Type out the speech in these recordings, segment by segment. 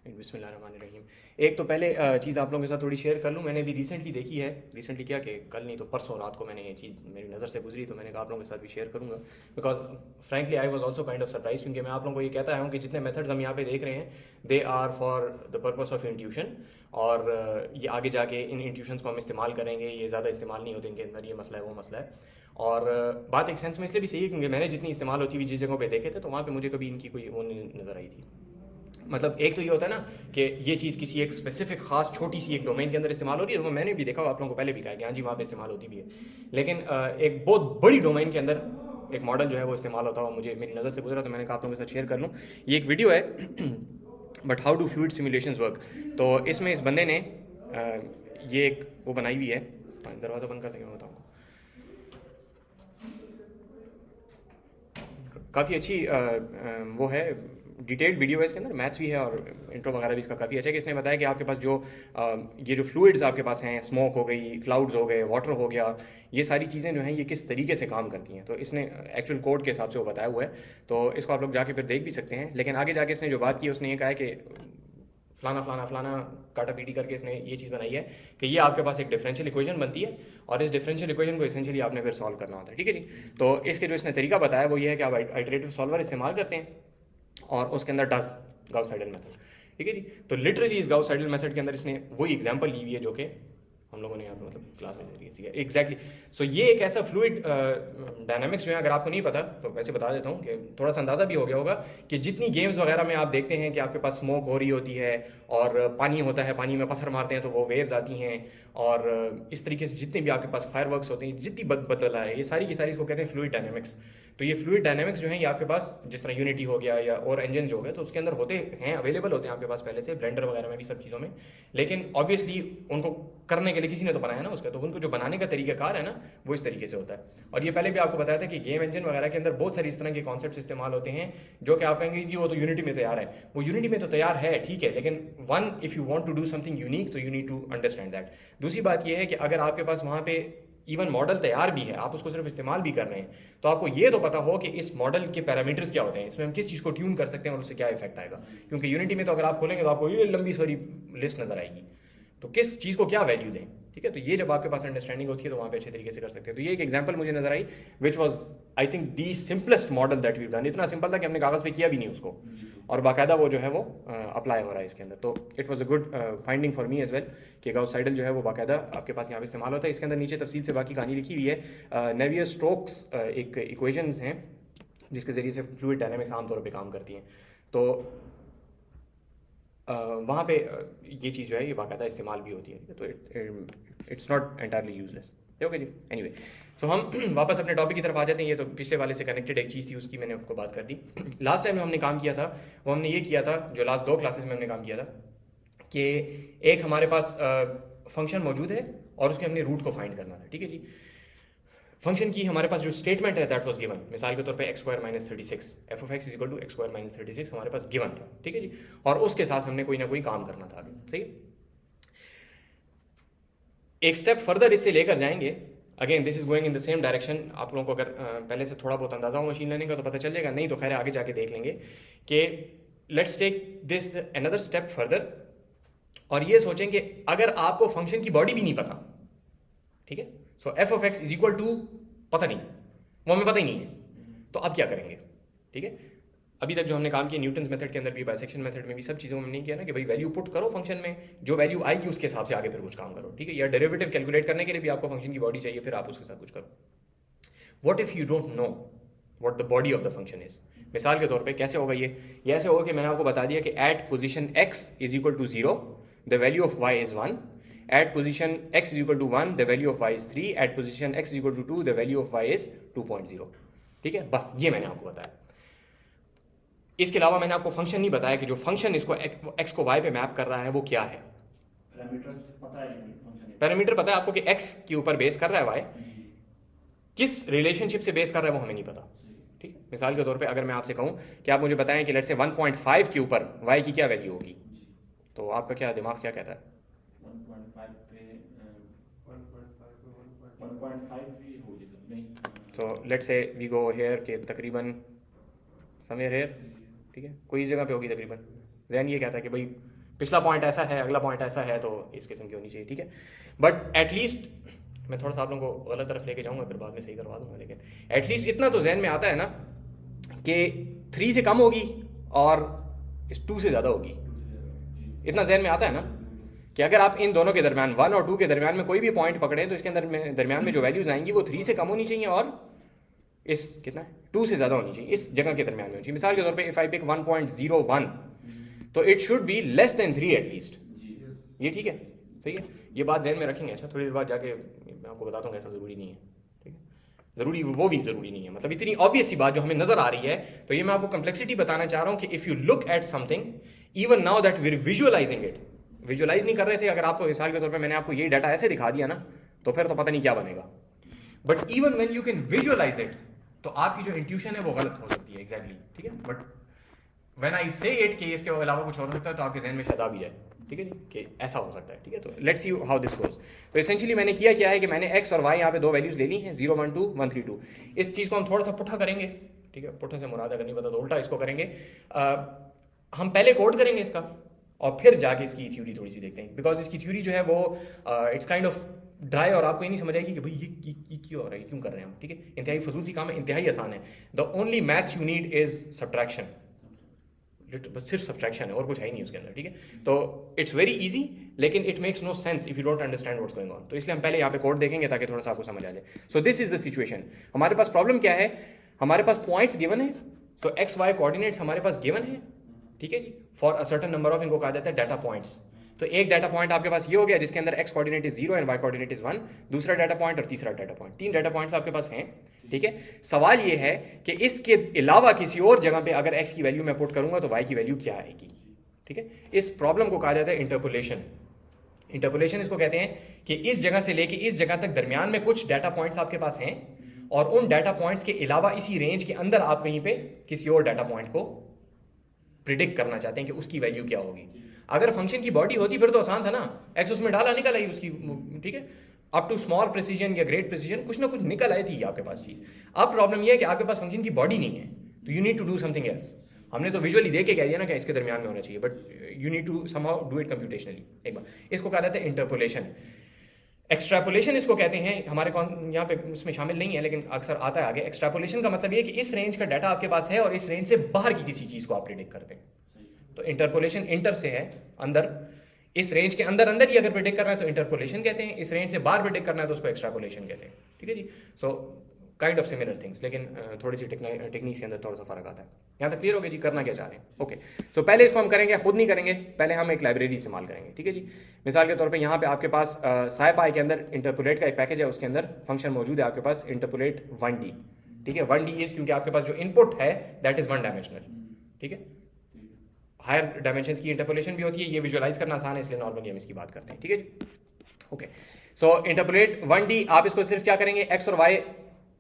बिस्मिल्लाहिर्रहमानिर्रहीम। एक तो पहले चीज़ आप लोगों के साथ थोड़ी शेयर कर लूँ। मैंने भी रिसेंटली देखी है, रिसेंटली क्या कि कल नहीं तो परसों रात को मैंने ये चीज़ मेरी नज़र से गुजरी, तो मैंने कहा आप लोगों के साथ भी शेयर करूँगा। Because frankly I was also kind of surprise, क्योंकि मैं आप लोगों को ये कहता आया हूँ कि जितने मेथड्स हम यहाँ पे देख रहे हैं they are for the purpose of intuition, और ये आगे जाके इन इंट्यूशंस को हम इस्तेमाल करेंगे, ये ज़्यादा इस्तेमाल नहीं होते इनके अंदर, ये मसला है वो मसला है। और बात एक सेंस में इसलिए भी सही है क्योंकि मैंने जितनी इस्तेमाल होती हुई जिस जगहों पे देखे थे तो वहाँ पे मुझे कभी इनकी कोई वो नहीं नज़र आई थी। मतलब एक तो ये होता है ना कि ये चीज़ किसी एक स्पेसिफिक खास छोटी सी एक डोमेन के अंदर इस्तेमाल हो रही है, तो मैंने भी देखा, आप लोगों को पहले भी कहा कि हाँ जी वहाँ पे इस्तेमाल होती भी है। लेकिन एक बहुत बड़ी डोमेन के अंदर एक मॉडल जो है वो इस्तेमाल होता हुआ मुझे मेरी नज़र से गुजरा, तो मैंने कहा आप लोगों के साथ शेयर कर लूँ। ये एक वीडियो है but how do fluid simulations work. तो इसमें इस बंदे ने ये एक वो बनाई हुई है। दरवाज़ा बंद कर देंगे, मैं बताऊँगा। काफ़ी अच्छी वो है, डिटेल्ड वीडियो है इसके अंदर, मैथ्स भी है और इंट्रो वगैरह भी इसका काफ़ी अच्छा है। कि इसने बताया कि आपके पास जो ये जो फ्लूइड्स आपके पास हैं, स्मोक हो गई, क्लाउड्स हो गए, वाटर हो गया, ये सारी चीज़ें जो हैं ये किस तरीके से काम करती हैं। तो इसने एक्चुअल कोड के हिसाब से वो बताया हुआ है, तो इसको आप लोग जाके फिर देख भी सकते हैं। लेकिन आगे जाके इसने जो बात की उसने ये कहा है कि फलाना फलाना फलाना काटा पीटी करके इसने ये चीज़ बनाई है कि ये आपके पास एक डिफरेंशियल इक्वेशन बनती है और इस डिफरेंशियल इक्वेशन को एसेंशियली आपने फिर सॉल्व करना होता है। ठीक है जी। तो इसके जो इसने तरीका बताया वो ये है कि आप आइटरेटिव सॉल्वर इस्तेमाल करते हैं और उसके अंदर डज गाउस साइडल मेथड। ठीक है जी। तो लिटरली इस गाउस साइडल मेथड के अंदर इसने वही एग्जांपल ली हुई है जो कि हम लोगों ने यहाँ पे मतलब क्लास में सीखा एग्जैक्टली। सो ये एक ऐसा फ्लूइड डायनामिक्स जो है, अगर आपको नहीं पता तो वैसे बता देता हूँ कि थोड़ा सा अंदाज़ा भी हो गया होगा कि जितनी गेम्स वगैरह में आप देखते हैं कि आपके पास स्मोक हो रही होती है और पानी होता है, पानी में पत्थर मारते हैं तो वो वेव्स आती हैं, और इस तरीके से जितने भी आपके पास फायरवर्क्स होते हैं, जितनी बदला है, ये सारी की सारी इसको कहते हैं फ्लूइड डायनामिक्स। तो ये फ्लूइड डायनामिक्स जो है ये आपके पास जिस तरह यूनिटी हो गया या और इंजन जो हो गया तो उसके अंदर होते हैं, अवेलेबल होते हैं आपके पास पहले से, ब्लेंडर वगैरह में भी, सब चीज़ों में। लेकिन ऑब्वियसली उनको करने के लिए किसी ने तो बनाया ना उसका, तो उनको जो बनाने का तरीकाकार है ना वो इस तरीके से होता है। और ये पहले भी आपको बताया था कि गेम इंजन वगैरह के अंदर बहुत सारी इस तरह के कॉन्सेप्ट्स इस्तेमाल होते हैं जो कि आप कहेंगे जी वो तो यूनिटी में तैयार है। वो यूनिटी में तो तैयार है, ठीक है, लेकिन one if you want to do something unique तो you need to understand that. दूसरी बात ये है कि अगर आपके पास वहाँ पे इवन मॉडल तैयार भी है, आप उसको सिर्फ इस्तेमाल भी कर रहे हैं, तो आपको ये तो पता हो कि इस मॉडल के पैरामीटर्स क्या होते हैं, इसमें हम किस चीज़ को ट्यून कर सकते हैं और उससे क्या इफेक्ट आएगा। क्योंकि यूनिटी में तो अगर आप खोलेंगे तो आपको ये लंबी सारी लिस्ट नजर आएगी, तो किस चीज़ को क्या वैल्यू दें। ठीक है, तो ये जब आपके पास अंडरस्टैंडिंग होती है तो वहाँ पे अच्छे तरीके से कर सकते हैं। तो ये एक एग्जांपल मुझे नजर आई which was I think the simplest model that we done. इतना सिंपल था कि हमने कागज़ पे किया भी नहीं उसको, और बाकायदा वो जो है वो अप्लाई हो रहा है इसके अंदर। तो it was a good finding for me as well कि गाउस साइडल जो है वो बाकायदा आपके पास यहाँ पे इस्तेमाल होता है। इसके अंदर नीचे तफसील से बाकी कहानी लिखी हुई है। नेवियर स्टोक्स एक इक्वेशंस हैं जिसके ज़रिए से फ्लूइड डायनामिक्स आमतौर पर काम करती हैं। तो वहाँ पे ये चीज़ जो है ये बाकायदा इस्तेमाल भी होती है। तो it's not entirely useless. Okay जी। एनीवे, सो हम वापस अपने टॉपिक की तरफ आ जाते हैं। ये तो पिछले वाले से कनेक्टेड एक चीज़ थी, उसकी मैंने आपको बात कर दी। लास्ट टाइम जो हमने काम किया था वो हमने ये किया था, जो लास्ट 2 क्लासेस में हमने काम किया था, कि एक हमारे पास फंक्शन मौजूद है और उसके हमने रूट को फाइंड करना था। ठीक है जी। फंक्शन की हमारे पास जो स्टेटमेंट है दैट वाज गिवन, मिसाल के तौर पे x² - 36 f of x = x² - 36 हमारे पास गिवन था। ठीक है जी। और उसके साथ हमने कोई ना कोई काम करना था आगे। सही है। एक स्टेप फर्दर इससे लेकर जाएंगे, again this is going in the same direction. आप लोगों को अगर पहले से थोड़ा बहुत अंदाजा हो मशीन लर्निंग का तो पता चल जाएगा, नहीं तो खैर आगे जाके देख लेंगे कि let's take this another step further, और ये सोचें कि अगर आपको फंक्शन की बॉडी भी नहीं पता, ठीक है, सो f of x = पता नहीं, वो हमें पता ही नहीं है, तो अब क्या करेंगे। ठीक है, अभी तक जो हमने काम किया न्यूटन्स मेथड के अंदर भी, बाइसेक्शन मेथड में भी, सब चीज़ों में हमने किया ना कि भाई वैल्यू पुट करो फंक्शन में, जो वैल्यू आएगी उसके हिसाब से आगे फिर कुछ काम करो। ठीक है, या डेरिवेटिव कैलकुलेट करने के लिए भी आपको फंक्शन की बॉडी चाहिए, फिर आप उसके साथ कुछ करो। What if you don't know what the body of the function is. मिसाल के तौर पे कैसे होगा ये ऐसे होगा कि मैंने आपको बता दिया कि at position x = 0 the value of y is 1, at position x = 1 the value of y is 3, at position x = 2 the value of y is 2.0। ठीक है, बस ये मैंने आपको बताया। इसके अलावा मैंने आपको फंक्शन नहीं बताया कि जो फंक्शन इसको x को y पे मैप कर रहा है वो क्या है। पैरामीटर पता है आपको कि x के ऊपर बेस कर रहा है y, किस रिलेशनशिप से बेस कर रहा है वो हमें नहीं पता। ठीक है, मिसाल के तौर पे अगर मैं आपसे कहूं कि आप मुझे बताएं कि लेट्स से 1.5 के ऊपर y की क्या वैल्यू होगी, तो आपका क्या दिमाग क्या कहता है। 1.5 तो let's say we go here के तकरीबन समवेयर हेयर। ठीक है, कोई इस जगह पे होगी तकरीबन। जहन ये कहता है कि भाई पिछला पॉइंट ऐसा है, अगला पॉइंट ऐसा है, तो इस किस्म की होनी चाहिए, ठीक है। बट एटलीस्ट मैं थोड़ा सा आप लोगों को गलत तरफ लेके जाऊँगा, फिर बाद में सही करवा दूंगा, लेकिन एटलीस्ट इतना तो जहन में आता है ना कि 3 से कम होगी और इस 2 से ज़्यादा होगी। इतना जहन में आता है ना कि अगर आप इन दोनों के दरमियान 1 और 2 के दरमियान में कोई भी पॉइंट पकड़ें तो इसके अंदर में दरमियान में जो वैल्यूज़ आएंगी वो 3 से कम होनी चाहिए और इस कितना 2 से ज़्यादा होनी चाहिए, इस जगह के दरमियान में होनी चाहिए। मिसाल के तौर पे इफ़ आई पिक 1.01 तो it should be less than 3 at least. ये ठीक है, सही है, ये बात जहन में रखेंगे। अच्छा, थोड़ी देर बाद जाके मैं आपको बताता हूँ ऐसा ज़रूरी नहीं है, ठीक है, ज़रूरी वो भी ज़रूरी नहीं है, मतलब इतनी ऑब्वियस सी बात जो हमें नज़र आ रही है। तो ये मैं आपको कम्प्लेक्सिटी बताना चाह रहा हूँ कि if you look at something even now that we visualizing it, visualize नहीं कर रहे थे, अगर आपको मिसाल के तौर पे मैंने आपको ये डाटा ऐसे दिखा दिया ना तो फिर तो पता नहीं क्या बनेगा। But even when you can visualize it तो आपकी जो इंट्यूशन है वो गलत हो सकती है, एग्जैक्टली, ठीक है। बट व्हेन आई से इट कि इसके अलावा कुछ और हो सकता है तो आपके जहन में शायद आ भी जाए, ठीक है जी, कि ऐसा हो सकता है, ठीक है। तो let's see how this goes. तो एसेंशियली मैंने किया क्या है कि मैंने एक्स और वाई यहाँ पे 2 वैल्यूज ले ली हैं, 0 1 2 1 3 2। इस चीज़ को हम थोड़ा सा पुट्ठा करेंगे, ठीक है, पुट्ठे से मुराद अगर नहीं पता तो उल्टा इसको करेंगे। हम पहले कोड करेंगे इसका और फिर जाके इसकी थ्योरी थोड़ी सी देखते हैं, बिकॉज इसकी थ्योरी जो है वो इट्स काइंड ऑफ ड्राई और आपको ये नहीं समझ आएगी कि भाई ये क्यों हो रहा है, क्यों कर रहे हैं हम, ठीक है। इंतहाई फजूल सी काम है, इंतहाई आसान है। The only maths you need is subtraction, बस सिर्फ सब्ट्रैक्शन है और कुछ है ही नहीं उसके अंदर, ठीक है। तो इट्स वेरी इजी, लेकिन it makes no sense if you don't understand what's going on. तो इसलिए हम पहले यहाँ पे कोड देखेंगे ताकि थोड़ा सा आपको समझ आ जाए। सो दिस इज द सिचुएशन। हमारे पास प्रॉब्लम क्या है, हमारे पास पॉइंट्स गिवन है, सो एक्स वाई कोऑर्डिनेट्स हमारे पास गिवन है, ठीक है जी, for a certain number of, इनको कहा जाता है डाटा पॉइंट्स। तो एक डाटा पॉइंट आपके पास ये हो गया जिसके अंदर x coordinate is 0 and y coordinate is 1, दूसरा डाटा पॉइंट और तीसरा डाटा पॉइंट, 3 डाटा पॉइंट्स आपके पास हैं, ठीक है। सवाल ये है कि इसके अलावा किसी और जगह पे अगर एक्स की वैल्यू मैं पुट करूंगा तो वाई की वैल्यू क्या आएगी, ठीक है। इस प्रॉब्लम को कहा जाता है इंटरपोलेशन। इंटरपोलेशन इसको कहते हैं कि इस जगह से लेके इस जगह तक दरमियान में कुछ डाटा पॉइंट्स आपके पास हैं और उन डाटा पॉइंट्स के अलावा इसी रेंज के अंदर आप कहीं पे किसी और डाटा पॉइंट को प्रिडिक्ट करना चाहते हैं कि उसकी वैल्यू क्या होगी। अगर फंक्शन की बॉडी होती फिर तो आसान था ना, एक्स उसमें डाला निकल आई उसकी, ठीक है, अप टू स्मॉल प्रिसीजन या ग्रेट प्रिसीजन कुछ ना कुछ निकल आई थी आपके पास चीज़। अब प्रॉब्लम यह है कि आपके पास फंक्शन की बॉडी नहीं है, तो you need to do something else. हमने तो विजुअली देख के कह दिया ना कि इसके दरमियान में होना चाहिए, but you need to somehow do it computationally. एक बार इसको कहा जाता है इंटरपोलेशन। एक्सट्रापोलेशन इसको कहते हैं, हमारे कौन यहाँ पे इसमें शामिल नहीं है लेकिन अक्सर आता है आगे। एक्सट्रापोलेशन का मतलब ये कि इस रेंज का डाटा आपके पास है और इस रेंज से बाहर की किसी चीज़ को आप प्रिडिक्ट करते हैं। तो इंटरपोलेशन इंटर से है अंदर, इस रेंज के अंदर अंदर ही अगर प्रिडिक्ट करना है तो इंटरपोलेशन कहते हैं, इस रेंज से बाहर प्रिडिक्ट करना है तो उसको एक्सट्रापोलेशन कहते हैं, ठीक है जी। So kind of similar things, लेकिन थोड़ी सी टेक्निक के अंदर थोड़ा सा फर्क आता है। यहाँ तक क्लियर हो गया जी, करना क्या चाह रहे हैं, ओके। सो पहले इसको हम करेंगे, खुद नहीं करेंगे, पहले हम एक लाइब्रेरी इस्तेमाल करेंगे, ठीक है जी। मिसाल के तौर पे यहाँ पे आपके पास SciPy के अंदर इंटरपोलेट का एक पैकेज है, उसके अंदर फंक्शन मौजूद है आपके पास इंटरपोलेट 1D, ठीक है। 1D इज क्योंकि आपके पास जो इनपुट है दैट इज 1 डायमेंशनल, ठीक है। हायर डायमेंशंस की इंटरपोलेशन भी होती है, ये विजुअलाइज करना आसान है इसलिए नॉर्मली हम इसकी बात करते हैं, ठीक है जी, ओके। सो इंटरपोलेट 1D, आप इसको सिर्फ क्या करेंगे, एक्स और वाई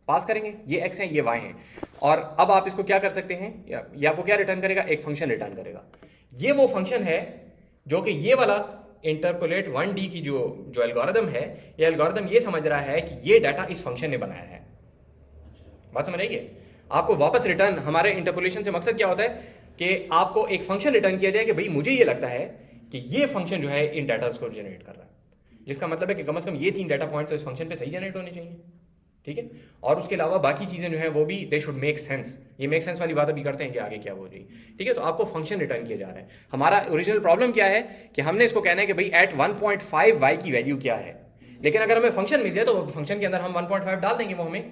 पास करेंगे, ये एक्स है ये वाई है, और अब आप इसको क्या कर सकते हैं, या आपको क्या रिटर्न करेगा, एक फंक्शन रिटर्न करेगा। ये वो फंक्शन है जो कि ये वाला इंटरपोलेट 1D की जो एल्गोरिदम है, ये एल्गोरिदम ये समझ रहा है कि ये डाटा इस फंक्शन ने बनाया है। बात समझ आइए, आपको वापस रिटर्न, हमारे इंटरपोलेशन से मकसद क्या होता है कि आपको एक फंक्शन रिटर्न किया जाए कि भाई मुझे ये लगता है कि ये फंक्शन जो है इन डाटास को जनरेट कर रहा है, जिसका मतलब है कि कम से कम ये 3 डाटा पॉइंट तो इस फंक्शन पे सही जनरेट होने चाहिए, ठीक है। और उसके अलावा बाकी चीज़ें जो है वो भी दे शुड मेक सेंस। ये मेक सेंस वाली बात अभी करते हैं कि आगे क्या हो रही है, ठीक है। तो आपको फंक्शन रिटर्न किया जा रहा है। हमारा ओरिजिनल प्रॉब्लम क्या है कि हमने इसको कहना है कि भाई एट 1.5 y की वैल्यू क्या है, लेकिन अगर हमें फंक्शन मिल जाए तो फंक्शन के अंदर हम 1.5 डाल देंगे, वो हमें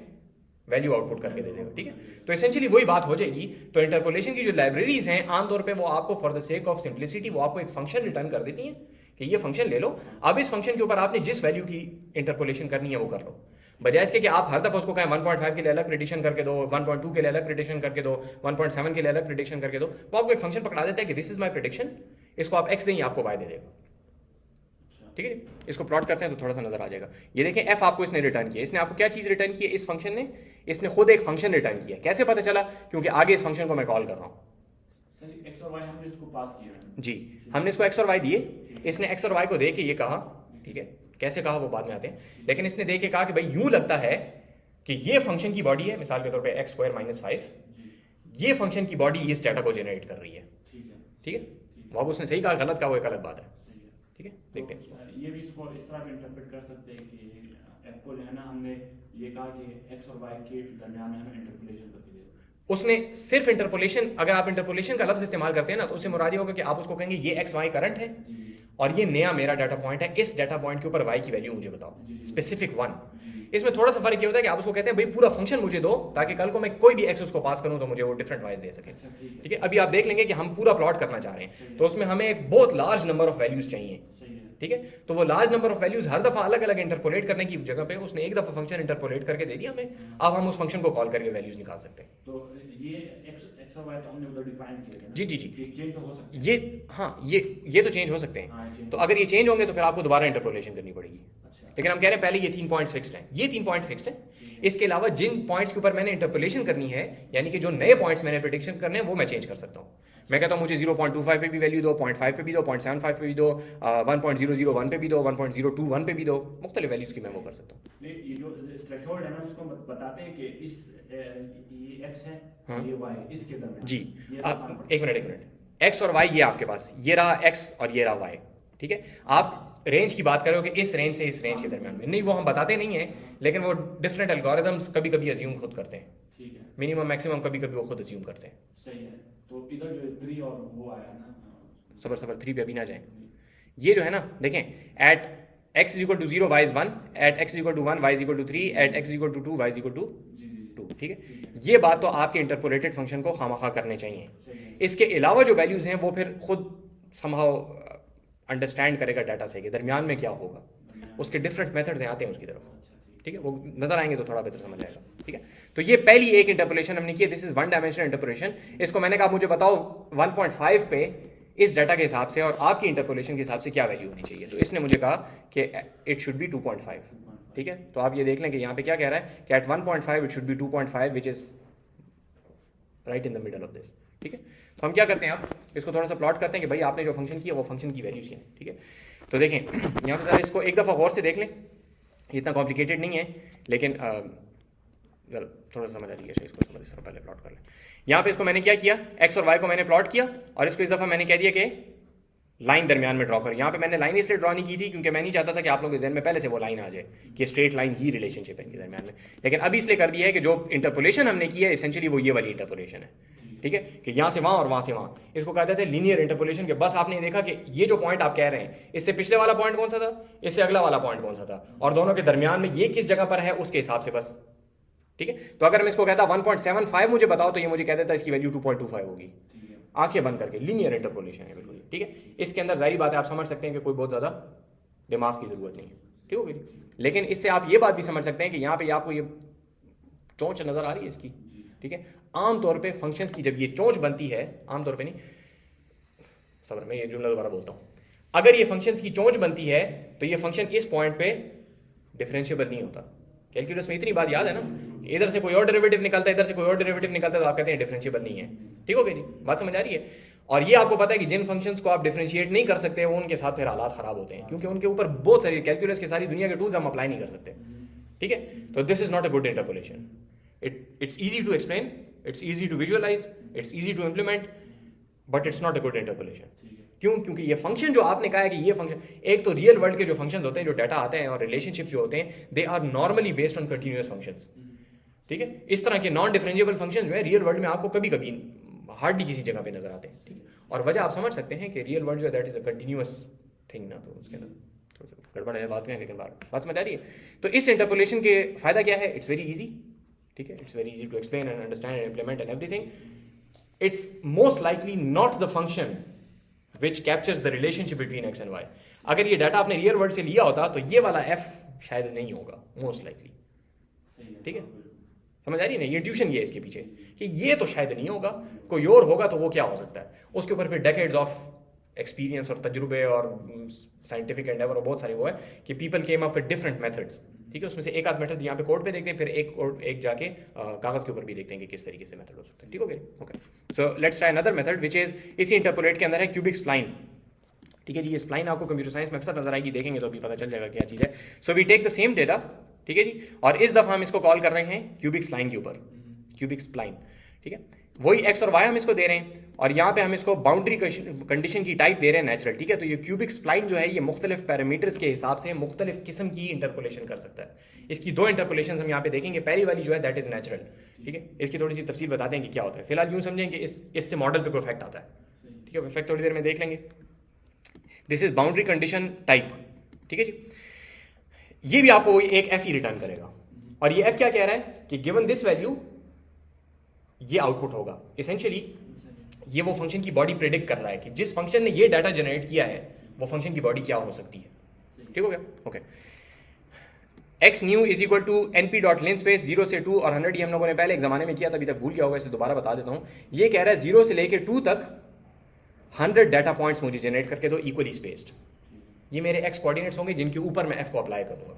वैल्यू आउटपुट करके दे देगा, ठीक है। तो एसेंशियली वही बात हो जाएगी। तो इंटरपोलेशन की जो लाइब्रेरीज हैं आमतौर पे वो आपको for the sake of simplicity वो आपको एक फंक्शन रिटर्न कर देती हैं कि ये फंक्शन ले लो, अब इस फंक्शन के ऊपर आपने जिस वैल्यू की इंटरपोलेशन करनी है वो कर लो, बजाय इसके कि आप हर दफा उसको कहें 1.5 के लिए अलग प्रेडिक्शन करके दो, 1.2 के लिए अलग प्रेडिक्शन करके दो, 1.7 के लिए अलग प्रेडिक्शन करके दो। वो आपको एक फंक्शन पकड़ा देता है कि दिस इज माय प्रेडिक्शन, इसको आप एक्स देंगे आपको वाई दे देगा, ठीक है। इसको प्लॉट करते हैं तो थोड़ा सा नजर आ जाएगा। ये देखें एफ आपको इसने रिटर्न किया, इसने आपको क्या चीज रिटर्न की है, इस फंक्शन ने, इसने खुद एक फंक्शन रिटर्न किया। कैसे पता चला, क्योंकि आगे इस फंक्शन को मैं कॉल कर रहा हूँ एक्स और वाई हमने इसको पास किया जी, हमने इसको एक्स और वाई दिए, इसने एक्स और वाई को दे के ये कहा, ठीक है, कैसे कहा वो बाद में आते हैं, लेकिन इसने दे के कहा कि भाई यूं लगता है कि ये फंक्शन की बॉडी है, मिसाल के तौर पे x² - 5, ये फंक्शन की बॉडी इस डाटा को जनरेट कर रही है, ठीक है। वो अब उसने सही कहा गलत कहा वो एक अलग बात है। सही है। ठीक है, तो देखते हैं इसको। ये भी इसको इस तरह भी इंटरप्रेट कर सकते हैं कि एफ को जो है ना हमने ये कहा कि एक्स और वाई के दरमियान में हमें इंटरपोलेशन करके दे। उसने सिर्फ इंटरपोलेशन, अगर आप इंटरपोलेशन का लफ्ज इस्तेमाल करते हैं ना तो उससे मुराद ये होगा कि आप उसको कहेंगे ये एक्स वाई करंट है जी जी और ये नया मेरा डाटा पॉइंट है, इस डाटा पॉइंट के ऊपर वाई की वैल्यू मुझे बताओ, जी, जी। Specific one. जी इसमें थोड़ा सा फर्क ये होता है कि आप उसको कहते हैं भाई पूरा फंक्शन मुझे दो ताकि कल को मैं कोई भी एक्स उसको पास करूं तो मुझे वो डिफरेंट वाइज दे सके। अच्छा ठीक है ठीक है, अभी आप देख लेंगे कि हम पूरा प्लॉट करना चाह रहे हैं तो उसमें हमें एक बहुत लार्ज नंबर ऑफ वैल्यूज चाहिए। सही है। ठीक है, तो वो लार्ज नंबर ऑफ वैल्यूज हर दफा अलग अलग इंटरपोलेट करने की जगह पे उसने एक दफा फंक्शन इंटरपोलेट करके दे दिया हमें, अब हम उस फंक्शन को कॉल करके वैल्यूज निकाल सकते हैं। तो ये एक्स और वाई तो हमने उधर डिफाइन किए थे ना? जी जी जी, ये चेंज तो हो सकता है। ये हाँ ये तो चेंज हो सकते हैं। हाँ, change तो अगर ये चेंज होंगे तो फिर आपको दोबारा इंटरपोलेशन करनी पड़ेगी। अच्छा लेकिन हम कह रहे हैं पहले ये 3 पॉइंट्स फिक्स्ड हैं, ये 3 पॉइंट फिक्स्ड हैं। इसके अलावा जिन पॉइंट्स के ऊपर मैंने इंटरपोलेशन करनी है, यानी कि जो नए पॉइंट्स मैंने प्रेडिक्शन करने हैं वो मैं चेंज कर सकता हूँ। मैं कहता हूँ मुझे 0.25 पे भी वैल्यू दो, 0.5 पे भी दो, 0.75 पे भी दो, 1.001 पे भी दो, 1.021 पे भी दो, मुख्तलिफ वैल्यूज की मैं वो कर सकता हूँ। नहीं, ये जो थ्रेशोल्ड है ना उसको बताते हैं कि इस ये एक्स है हाँ। ये वाई इसके दरमियान जी, ये आप एक मिनट, एक्स और वाई ये आपके पास, ये रहा एक्स और ये रहा वाई। ठीक है, आप रेंज की बात करोगे इस रेंज से इस रेंज के दरमियान में, नहीं वो हम बताते नहीं है, लेकिन वो डिफरेंट एल्गोरिथम्स कभी कभी अज्यूम खुद करते हैं, ठीक है मिनिमम मैक्सिमम कभी कभी वो खुद अज्यूम करते हैं। सही है। तो इधर जो 3 और वो आया ना सबर 3 पे अभी ना जाएं। ये जो है ना देखें, at x is equal to 0 y is 1, at x is equal to 1 y is equal to 3, at x is equal to 2 y is equal to जी जी 2। ठीक है, ये बात तो आपके इंटरपोलेटेड फंक्शन को खामखा करने चाहिए। सही है। इसके अलावा जो वैल्यूज हैं वो फिर खुद समहाउ अंडरस्टैंड करेगा डाटा से कि दरमियान में क्या होगा, उसके डिफरेंट मेथड्स आते हैं उसकी तरफ। ठीक है, वो नजर आएंगे तो थोड़ा बेहतर समझ आएगा। ठीक है, तो ये पहली एक इंटरपोलेशन हमने की है, this is one dimensional interpolation. इसको मैंने कहा मुझे बताओ 1.5 पे इस डाटा के हिसाब से और आपकी इंटरपोलेशन के हिसाब से क्या वैल्यू होनी चाहिए, तो इसने मुझे कहा कि इट शुड बी 2.5। ठीक है, तो आप ये देख लें कि यहाँ पे क्या कह रहा है कि at 1.5 it should be 2.5 which is right in the middle of this. ठीक है, तो हम क्या करते हैं, आप इसको थोड़ा सा प्लॉट करते हैं कि भाई आपने जो फंक्शन किया वो फंक्शन की वैल्यूज क्या है। ठीक है, तो देखें यहाँ पे ज़रा इसको एक दफ़ा गौर से देख लें, इतना कॉम्प्लिकेटेड नहीं है, लेकिन थोड़ा समझ आ रही है, इसको समझ इसको पहले प्लॉट कर लें। यहाँ पे इसको मैंने क्या किया, एक्स और वाई को मैंने प्लॉट किया और इसको इस दफ़ा मैंने कह दिया कि लाइन दरमियान में ड्रॉ करो। यहाँ पे मैंने लाइन इसलिए ड्रॉ नहीं की थी क्योंकि मैं नहीं चाहता था कि आप लोगों के जहन में पहले से वो लाइन आ जाए कि स्ट्रेट लाइन ही रिलेशनशिप है इनके दरमियान में, लेकिन अभी इसलिए कर दिया है कि जो इंटरपोलेशन हमने की है इसेंशियली वो ये वाली इंटरपोलेशन है। ठीक है, कि यहाँ से वहाँ और वहाँ से वहाँ, इसको कहते थे लीनियर इंटरपोलेशन के। बस आपने देखा कि ये जो पॉइंट आप कह रहे हैं इससे पिछले वाला पॉइंट कौन सा था, इससे अगला वाला पॉइंट कौन सा था, और दोनों के दरमियान में ये किस जगह पर है उसके हिसाब से बस। ठीक है, तो अगर मैं इसको कहता 1.75 मुझे बताओ तो ये मुझे कह देता इसकी वैल्यू 2.25 होगी, आंखें बंद करके। लीनियर इंटरपोलेशन है बिल्कुल। ठीक है, इसके अंदर जाहिर बात है आप समझ सकते हैं कि कोई बहुत ज़्यादा दिमाग की ज़रूरत नहीं है। ठीक हो गई, लेकिन इससे आप ये बात भी समझ सकते हैं कि यहाँ पे आपको ये चोंच नज़र आ रही है इसकी। ठीक है, आमतौर पे फंक्शंस की जब ये चोंच बनती है, आमतौर पे नहीं, सबर मैं ये जुमला दोबारा बोलता हूँ, अगर ये फंक्शंस की चोंच बनती है तो ये फंक्शन इस पॉइंट पे डिफरेंशिएबल नहीं होता। कैलकुलस में इतनी बात याद है ना, कि इधर से कोई और डेरिवेटिव निकलता है, इधर से कोई और डेरिवेटिव निकलता है, तो आप कहते हैं डिफरेंशिएबल नहीं है। ठीक हो गई जी, बात समझ आ रही है। और ये आपको पता है कि जिन फंक्शंस को आप डिफरेंशिएट नहीं कर सकते वो उनके साथ फिर हालात खराब होते हैं, क्योंकि उनके ऊपर बहुत सारी कैलकुलस की सारी दुनिया के टूल्स हम अप्लाई नहीं कर सकते। ठीक है, तो this is not a good interpolation. It's easy to explain, it's easy to visualize, it's easy to implement, but it's not a good interpolation. क्यों? क्योंकि ये फंक्शन जो आपने कहा है कि ये फंक्शन, एक तो रियल वर्ल्ड के जो फंक्शंस होते हैं, जो डाटा आते हैं और रिलेशनशिप्स जो होते हैं, they are normally based on continuous functions. ठीक है, इस तरह के नॉन डिफरेंशिएबल फंक्शन जो है रियल वर्ल्ड में आपको कभी कभी हार्डली किसी जगह पे नजर आते हैं। ठीक है, और वजह आप समझ सकते हैं कि रियल वर्ल्ड जो है that is a continuous thing ना, तो उसके अंदर थोड़ा सा गड़बड़ है बात में, लेकिन बात समझ आ रही है। तो इस इंटरपोलेशन के फायदा क्या है? It's very easy. ठीक है, it's very easy to explain and understand and implement and everything. It's most likely not the function which captures the relationship between x and y। अगर ये डाटा आपने रियल वर्ल्ड से लिया होता तो ये वाला f शायद नहीं होगा मोस्ट लाइकली। ठीक है, समझ आ रही है ना, ये इंट्यूशन ये है इसके पीछे कि ये तो शायद नहीं होगा, कोई और होगा तो वो क्या हो सकता है। उसके ऊपर फिर डेकेड्स ऑफ एक्सपीरियंस और तजुर्बे और साइंटिफिक एंडेवर और बहुत सारे वो है कि people came up with different methods. ठीक है, उसमें से एक आध मेथड यहाँ पे कोड पे देखते हैं, फिर एक जाके कागज़ के ऊपर भी देखते हैं कि किस तरीके से मेथड हो सकता है। ठीक हो गया, okay. So let's try another method which is इसी इंटरपोलेट के अंदर है क्यूबिक स्प्लाइन। ठीक है जी, ये स्प्लाइन आपको कंप्यूटर साइंस में अक्सर नजर आएगी, देखेंगे तो अभी पता चल जाएगा क्या चीज़ है। So we take the same data, ठीक है जी, और इस दफ़ा हम इसको कॉल कर रहे हैं क्यूबिक स्प्लाइन के ऊपर, क्यूबिक स्प्लाइन। ठीक है, वही एक्स और वाई हम इसको दे रहे हैं, और यहाँ पे हम इसको बाउंड्री कंडीशन की टाइप दे रहे हैं नेचुरल, ठीक है। तो ये क्यूबिक स्प्लाइन जो है ये मुख्तलिफ पैरामीटर्स के हिसाब से मुख्तलिफ किस्म की इंटरपोलेशन कर सकता है। इसकी दो इंटरपोलेशन हम यहाँ पे देखेंगे। पहली वाली जो है दैट इज नेचुरल, ठीक है। इसकी थोड़ी सी तफसील बताते हैं कि क्या होता है। फिलहाल यूँ समझें कि इससे मॉडल पे कोई इफेक्ट आता है, ठीक है। इफेक्ट थोड़ी देर में देख लेंगे। This is boundary condition type, ठीक है जी। ये भी आपको एक एफ ही रिटर्न करेगा, और ये एफ क्या कह रहा है कि गिवन दिस वैल्यू ये आउटपुट होगा। इसेंशियली ये वो फंक्शन की बॉडी प्रेडिक्ट कर रहा है कि जिस फंक्शन ने ये डाटा जनरेट किया है वो फंक्शन की बॉडी क्या हो सकती है, ठीक हो गया, okay. X new is equal to N P dot linspace 0 से 2 और 100, ये हम लोगों ने पहले एक ज़माने में किया था, अभी तक भूल गया होगा, इसे दोबारा बता देता हूँ। ये कह रहा है 0 से लेके 2 तक 100 डाटा पॉइंट्स मुझे जनरेट करके दो इक्वली स्पेस्ड। ये मेरे एक्स कोऑर्डिनेट्स होंगे जिनके ऊपर मैं एफ को अप्लाई करूँगा,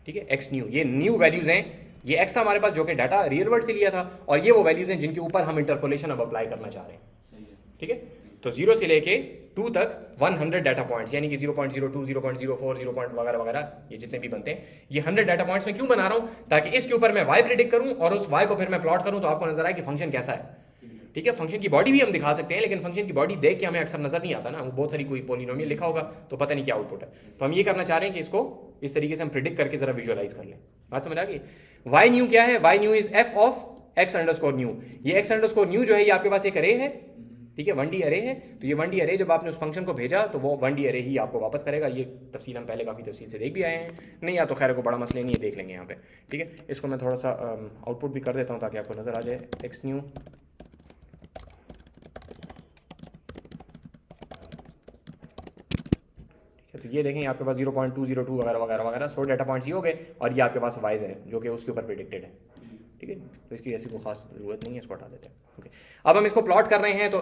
ठीक है। एक्स न्यू, ये न्यू वैल्यूज़ हैं, ये एक्स था हमारे पास जो कि डाटा रियल वर्ल्ड से लिया था, और ये वो वैल्यूज़ हैं जिनके ऊपर हम इंटरपोलेशन अब अप्लाई करना चाह रहे हैं, ठीक है। तो 0 से लेके 2 तक 100 डाटा पॉइंट्स, यानी कि 0.02, 0.04, 0. वगैरह वगैरह, ये जितने भी बनते हैं, ये 100 डाटा पॉइंट्स में क्यों बना रहा हूँ, ताकि इसके ऊपर मैं वाई प्रेडिक्ट करूँ और उस वाई को फिर मैं प्लॉट करूँ तो आपको नजर आए कि फंक्शन कैसा है, ठीक है। फंक्शन की बॉडी भी हम दिखा सकते हैं, लेकिन फंक्शन की बॉडी देख के हमें अक्सर नजर नहीं आता ना, वो बहुत सारी कोई पोलिनोमियल लिखा होगा तो पता नहीं क्या आउटपुट है। तो हम ये करना चाह रहे हैं कि इसको इस तरीके से हम प्रिडिक्ट करके जरा विजुअलाइज कर लें। बात समझ आ गई। वाई न्यू क्या है, y new is f of x underscore new. ये एक्स अंडरस्कोर न्यू जो है ये आपके पास एक अरे है, ठीक है, 1D अरे है। तो ये 1D अरे जब आपने उस फंक्शन को भेजा तो वो 1D अरे ही आपको वापस करेगा। ये तफसील हम पहले काफ़ी तफसील से देख भी आए हैं, नहीं या तो खैर को बड़ा मसले नहीं है, देख लेंगे यहाँ पे, ठीक है। इसको मैं थोड़ा सा आउटपुट भी कर देता हूँ ताकि आपको नजर आ जाए। एक्स न्यू तो ये देखें आपके पास 0.202 वगैरह वगैरह वगैरह 100 डाटा पॉइंट्स ही हो गए, और ये आपके पास वाइज है जो कि उसके ऊपर प्रेडिक्टेड है, ठीक है। तो इसकी ऐसी कोई खास जरूरत नहीं है, इसको हटा देते हैं, ओके। अब हम इसको प्लॉट कर रहे हैं, तो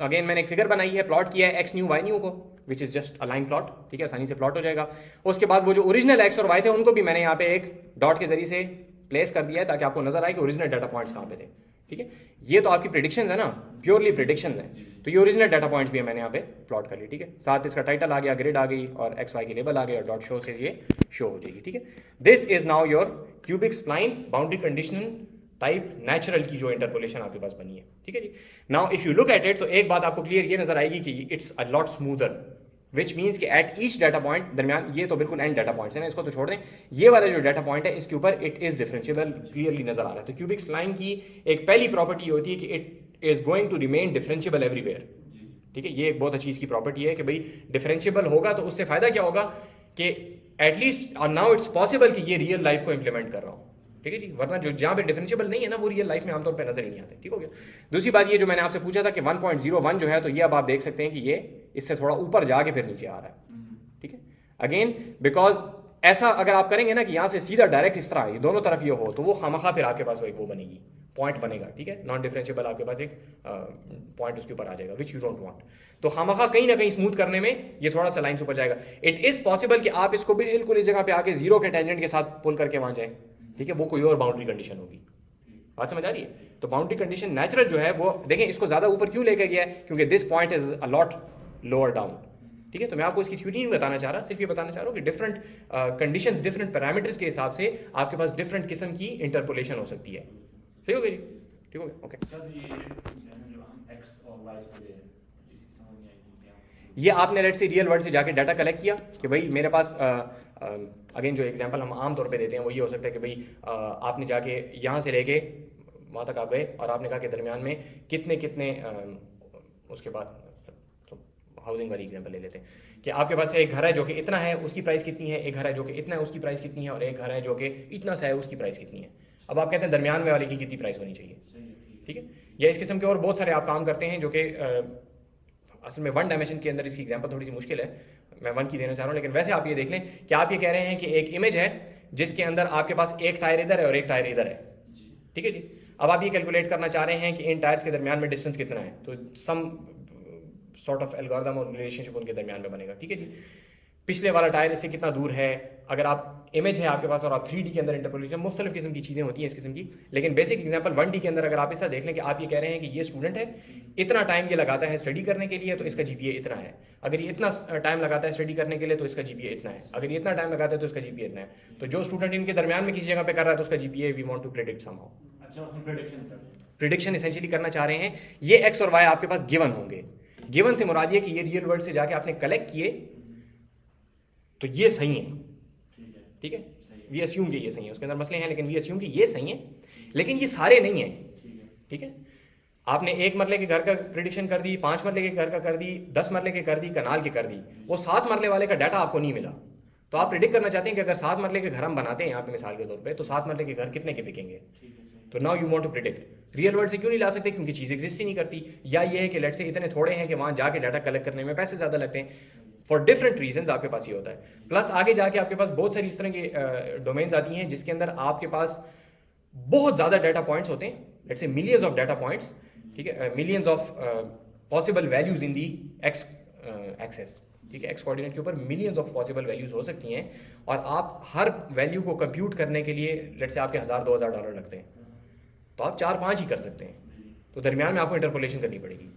अगेन मैंने एक फिगर बनाई है, प्लॉट किया है एक्स न्यू वाई न्यू को, which is just a line plot, ठीक है, आसानी से प्लॉट हो जाएगा। उसके बाद वो जो ओरिजिनल एक्स और वाई थे उनको भी मैंने यहाँ पे एक डॉट के जरिए से प्लेस कर दिया है ताकि आपको नजर आए कि ओरिजिनल डाटा पॉइंट्स कहाँ पे थे, ठीक है। ये तो आपकी प्रेडिक्शंस है ना, प्योरली प्रेडिक्शंस हैं, तो ये ओरिजिनल डाटा पॉइंट्स भी है मैंने यहाँ पे प्लॉट कर ली, ठीक है। साथ इसका टाइटल आ गया, ग्रिड आ गई, और एक्स वाई की लेबल आ गई, और डॉट शो से ये शो हो जाएगी, ठीक है। This is now your cubic spline boundary condition type natural की जो इंटरपोलेशन आपके पास बनी है, ठीक है जी। Now if you look at it, तो एक बात आपको क्लियर ये नजर आएगी कि it's a lot smoother, which means कि एट ईच डाटा पॉइंट दरमियान, ये तो बिल्कुल एंड डाटा पॉइंट्स है ना, इसको तो छोड़ दें, ये वाला जो डाटा पॉइंट है इसके ऊपर इट इज डिफरेंशिएबल क्लियरली नजर आ रहा है। तो क्यूबिक स्प्लाइन की एक पहली प्रॉपर्टी होती है कि it is going to remain differentiable everywhere, ठीक है। ये एक बहुत अच्छी इसकी प्रॉपर्टी है कि भाई डिफरेंशिएबल होगा तो उससे फायदा क्या होगा कि एटलीस्ट नाउ इट्स पॉसिबल कि ये रियल लाइफ को इंप्लीमेंट कर रहा हूँ, ठीक है जी। वरना जो जहाँ पे डिफरेंशिएबल नहीं है ना वो रियल लाइफ में आमतौर पे नजर ही नहीं आते, ठीक हो गया। दूसरी बात ये जो मैंने आपसे पूछा था कि 1.01 जो है, तो ये अब आप देख सकते हैं कि ये इससे थोड़ा ऊपर जाके फिर नीचे आ रहा है, ठीक है। अगेन बिकॉज ऐसा अगर आप करेंगे ना कि यहाँ से सीधा डायरेक्ट इस तरह ये दोनों तरफ ये हो, तो वो खामखा फिर आपके पास वो बनेगी, पॉइंट बनेगा, ठीक है, नॉन डिफरेंशिएबल आपके पास एक पॉइंट उसके ऊपर आ जाएगा, विच यू डोंट वांट। तो खामखा कहीं ना कहीं स्मूथ करने में ये थोड़ा सा लाइन ऊपर जाएगा। इट इज पॉसिबल कि आप इसको बिल्कुल इस जगह पे आके जीरो के टेंजेंट के साथ पुल करके वहां जाए, ठीक है, वो कोई और बाउंड्री कंडीशन होगी। बात समझ आ रही है। तो बाउंड्री कंडीशन नेचुरल जो है वो देखें, इसको ज्यादा ऊपर क्यों लेकर गया है, क्योंकि this point is a lot lower down, ठीक है। तो मैं आपको इसकी थ्योरी नहीं बताना चाह रहा, सिर्फ ये बताना चाह रहा हूँ कि डिफरेंट कंडीशंस, डिफरेंट पैरामीटर्स के हिसाब से आपके पास डिफरेंट किस्म की इंटरपोलेशन हो सकती है। सही हो गई, ठीक हो गया, ओके। सर ये जो हम एक्स और वाई को दे रहे हैं, इसकी समझ नहीं आई कि क्या ये आपने लेट से रियल वर्ल्ड से जाके डाटा कलेक्ट किया कि भाई मेरे पास अगेन जो एग्जांपल हम आम तौर पे देते हैं वो ये हो सकता है कि भाई आपने जाके यहाँ से लेके वहाँ तक आप गए और आपने कहा कि दरमियान में कितने कितने उसके बाद हाउसिंग वाली एग्जांपल ले लेते हैं कि आपके पास एक घर है जो कि इतना है, उसकी प्राइस कितनी है, एक घर है जो कि इतना है, उसकी प्राइस कितनी है, और एक घर है जो कि इतना सा है, उसकी प्राइस कितनी है। अब आप कहते हैं दरमियान में वाले की कितनी प्राइस होनी चाहिए, ठीक है। या इस किस्म के और बहुत सारे आप काम करते हैं जो कि असल में वन डायमेंशन के अंदर इसकी एग्जांपल थोड़ी सी मुश्किल है, मैं वन की देना चाह रहा हूँ, लेकिन वैसे आप ये देख लें कि आप ये कह रहे हैं कि एक इमेज है जिसके अंदर आपके पास एक टायर इधर है और एक टायर इधर है, ठीक है जी। अब आप ये कैलकुलेट करना चाह रहे हैं कि इन टायर्स के दरमियान में डिस्टेंस कितना है, तो सम सॉर्ट ऑफ एल्गोरिथम और रिलेशनशिप उनके दरमियान में बनेगा, ठीक है जी। पिछले वाला टायर इससे कितना दूर है, अगर आप इमेज है आपके पास और आप 3D के अंदर इंटरपोलेशन, मुख्तलिफ किस्म की चीज़ें होती हैं इस किस्म की, लेकिन बेसिक एग्जांपल 1D के अंदर अगर आप इसका देख लें कि आप ये कह रहे हैं कि ये स्टूडेंट है, इतना टाइम ये लगाता है स्टडी करने के लिए, तो इसका GPA इतना है। अगर ये इतना टाइम लगाता है स्टडी करने के लिए तो इसका GPA इतना है। अगर ये इतना टाइम लगाता है तो इसका GPA इतना है। तो जो स्टूडेंट इनके दरमियान में किसी जगह पे कर रहा है तो उसका GPA we want to predict somehow. अच्छा, हम प्रेडिक्शन कर रहे हैं। प्रिडिक्शन एसेंशियली करना चाह रहे हैं, ये एक्स और वाई आपके पास गिवन होंगे। गिवन से मुराद ये कि ये रियल वर्ल्ड से जाके आपने कलेक्ट किए तो ये सही है, ठीक है, ठीक है, सही है, वी अस्यूम कि ये सही है, उसके अंदर मसले हैं लेकिन वी अस्यूम कि ये सही है, लेकिन ये सारे नहीं है, ठीक है, ठीक है। आपने 1 मरले के घर का प्रिडिक्शन कर दी, 5 मरले के घर का कर दी, 10 मरले के कर दी, कनाल के कर दी, वो 7 मरले वाले का डाटा आपको नहीं मिला। तो आप प्रिडिक्ट करना चाहते हैं कि अगर 7 मरले के घर हम बनाते हैं यहाँ पे मिसाल के तौर पे, तो 7 मरले के घर कितने के बिकेंगे। ठीक है, सही तो now you want to predict, real world से क्यों नहीं ला सकते, क्योंकि चीज़ एग्जिस्ट ही नहीं करती, या ये है कि लेट से इतने थोड़े हैं कि वहाँ जाके डाटा कलेक्ट करने में पैसे ज़्यादा लगते हैं, फॉर डिफरेंट रीजंस आपके पास ये होता है। प्लस आगे जाके आपके पास बहुत सारी इस तरह की डोमेन्स आती हैं जिसके अंदर आपके पास बहुत ज़्यादा डाटा पॉइंट्स होते हैं, let's say millions of data points, ठीक है, millions of possible values in the x axis, ठीक है, एक्स कोऑर्डिनेट के ऊपर मिलियंस ऑफ पॉसिबल वैल्यूज हो सकती हैं, और आप हर वैल्यू को कंप्यूट करने के लिए लेट्स से आपके $1000-2000 लगते हैं, तो आप 4-5 ही कर सकते हैं, तो दरमियान में आपको इंटरपोलेशन करनी पड़ेगी।